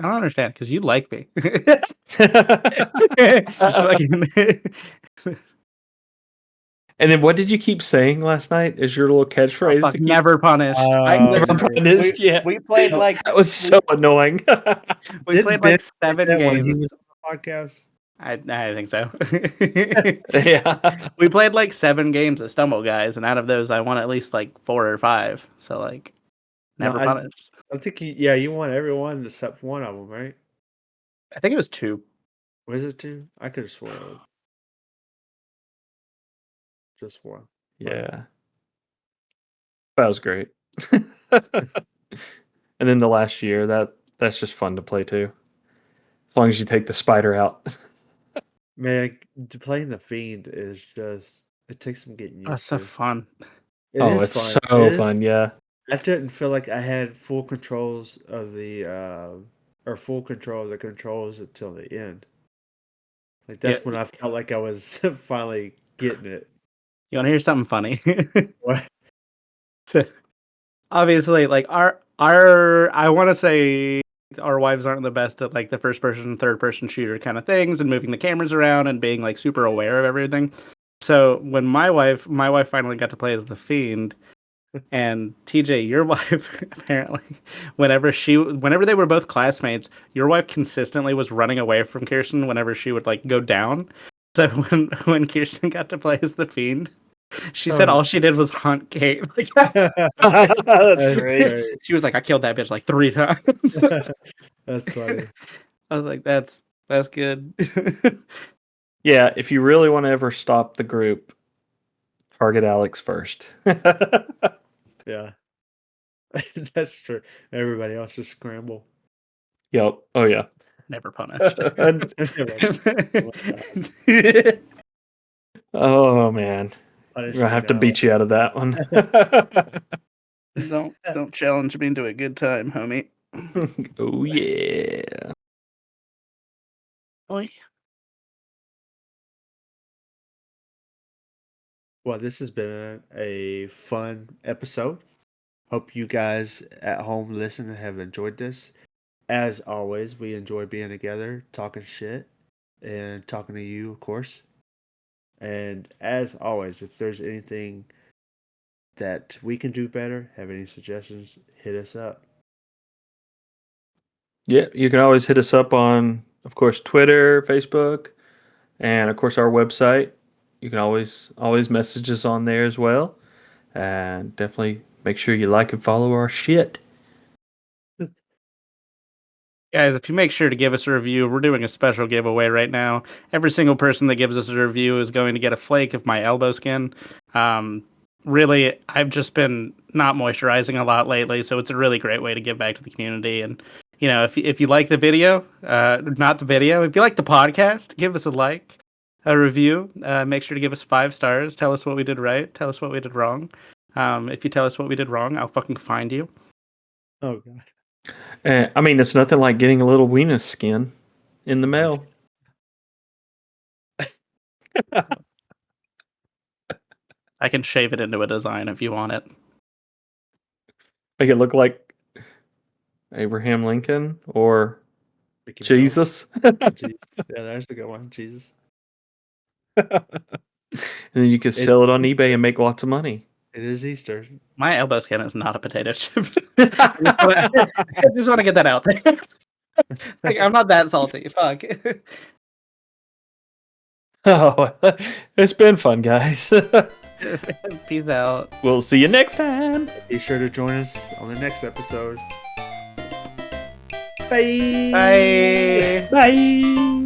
[SPEAKER 1] don't understand because you like me.
[SPEAKER 3] And then what did you keep saying last night? Is your little catchphrase to keep
[SPEAKER 1] never punished.
[SPEAKER 3] never punished? Yeah,
[SPEAKER 1] We played like
[SPEAKER 3] that was so annoying.
[SPEAKER 1] we played like 7
[SPEAKER 2] that when he
[SPEAKER 1] games.
[SPEAKER 2] was on the podcast.
[SPEAKER 1] I think so.
[SPEAKER 3] Yeah.
[SPEAKER 1] We played like 7 games of Stumble Guys, and out of those, I won at least like 4 or 5. So like, never
[SPEAKER 2] No,
[SPEAKER 1] punished.
[SPEAKER 2] I think you won everyone except one of them, right?
[SPEAKER 1] I think it was 2.
[SPEAKER 2] Was it two? I could have sworn it was just one.
[SPEAKER 3] Yeah. That was great. And then the last year, that's just fun to play too. As long as you take the spider out.
[SPEAKER 2] Man, playing the Fiend is just it takes some getting
[SPEAKER 1] That's
[SPEAKER 2] used
[SPEAKER 1] so
[SPEAKER 2] to.
[SPEAKER 1] fun.
[SPEAKER 2] It
[SPEAKER 3] Oh,
[SPEAKER 2] is
[SPEAKER 3] it's
[SPEAKER 2] fun.
[SPEAKER 3] so
[SPEAKER 2] It is.
[SPEAKER 3] fun, yeah.
[SPEAKER 2] I didn't feel like I had full controls of the or full control of the controls until the end. Like that's
[SPEAKER 1] Yeah.
[SPEAKER 2] when I felt like I was finally getting it.
[SPEAKER 1] You want to hear something funny?
[SPEAKER 2] What?
[SPEAKER 1] So, obviously, like our I want to say our wives aren't the best at like the first person, third person shooter kind of things and moving the cameras around and being like super aware of everything. So when my wife finally got to play as the Fiend, And TJ, your wife apparently, whenever they were both classmates, your wife consistently was running away from Kirsten whenever she would like go down. So when Kirsten got to play as the Fiend, she said all she did was hunt Kate. Like,
[SPEAKER 3] That's great.
[SPEAKER 1] she was like, I killed that bitch like 3 times.
[SPEAKER 2] That's funny.
[SPEAKER 1] I was like, that's good.
[SPEAKER 3] Yeah, if you really want to ever stop the group, target Alex first.
[SPEAKER 2] Yeah. That's true. Everybody else just scramble.
[SPEAKER 3] Yep. Oh yeah.
[SPEAKER 1] Never punished.
[SPEAKER 3] Oh man.
[SPEAKER 2] Honestly,
[SPEAKER 3] I have to
[SPEAKER 2] no.
[SPEAKER 3] beat you out of that one.
[SPEAKER 1] Don't challenge me into a good time, homie.
[SPEAKER 3] Oh yeah.
[SPEAKER 1] Oi.
[SPEAKER 2] Well, this has been a fun episode. Hope you guys at home listen and have enjoyed this. As always, we enjoy being together, talking shit, and talking to you, of course. And as always, if there's anything that we can do better, have any suggestions, hit us up.
[SPEAKER 3] Yeah, you can always hit us up on, of course, Twitter, Facebook, and of course our website. You can always message us on there as well. And definitely make sure you like and follow our shit.
[SPEAKER 1] Guys, if you make sure to give us a review, we're doing a special giveaway right now. Every single person that gives us a review is going to get a flake of my elbow skin. Really, I've just been not moisturizing a lot lately, so it's a really great way to give back to the community. And if you like the video, not the video, if you like the podcast, give us a like, a review. Make sure to give us 5 stars. Tell us what we did right. Tell us what we did wrong. If you tell us what we did wrong, I'll fucking find you.
[SPEAKER 2] Oh, God.
[SPEAKER 3] I mean, it's nothing like getting a little weenus skin in the mail.
[SPEAKER 1] I can shave it into a design if you want it.
[SPEAKER 3] Make it look like Abraham Lincoln or
[SPEAKER 2] Mickey
[SPEAKER 3] Jesus.
[SPEAKER 2] Jesus. Yeah, there's a good one. Jesus.
[SPEAKER 3] And then you could sell it on eBay and make lots of money.
[SPEAKER 2] It is Easter.
[SPEAKER 1] My elbow skin is not a potato chip. I just want to get that out there. Like, I'm not that salty. Fuck.
[SPEAKER 3] Oh, it's been fun, guys.
[SPEAKER 1] Peace out.
[SPEAKER 3] We'll see you next time.
[SPEAKER 2] Be sure to join us on the next episode. Bye.
[SPEAKER 1] Bye.
[SPEAKER 3] Bye.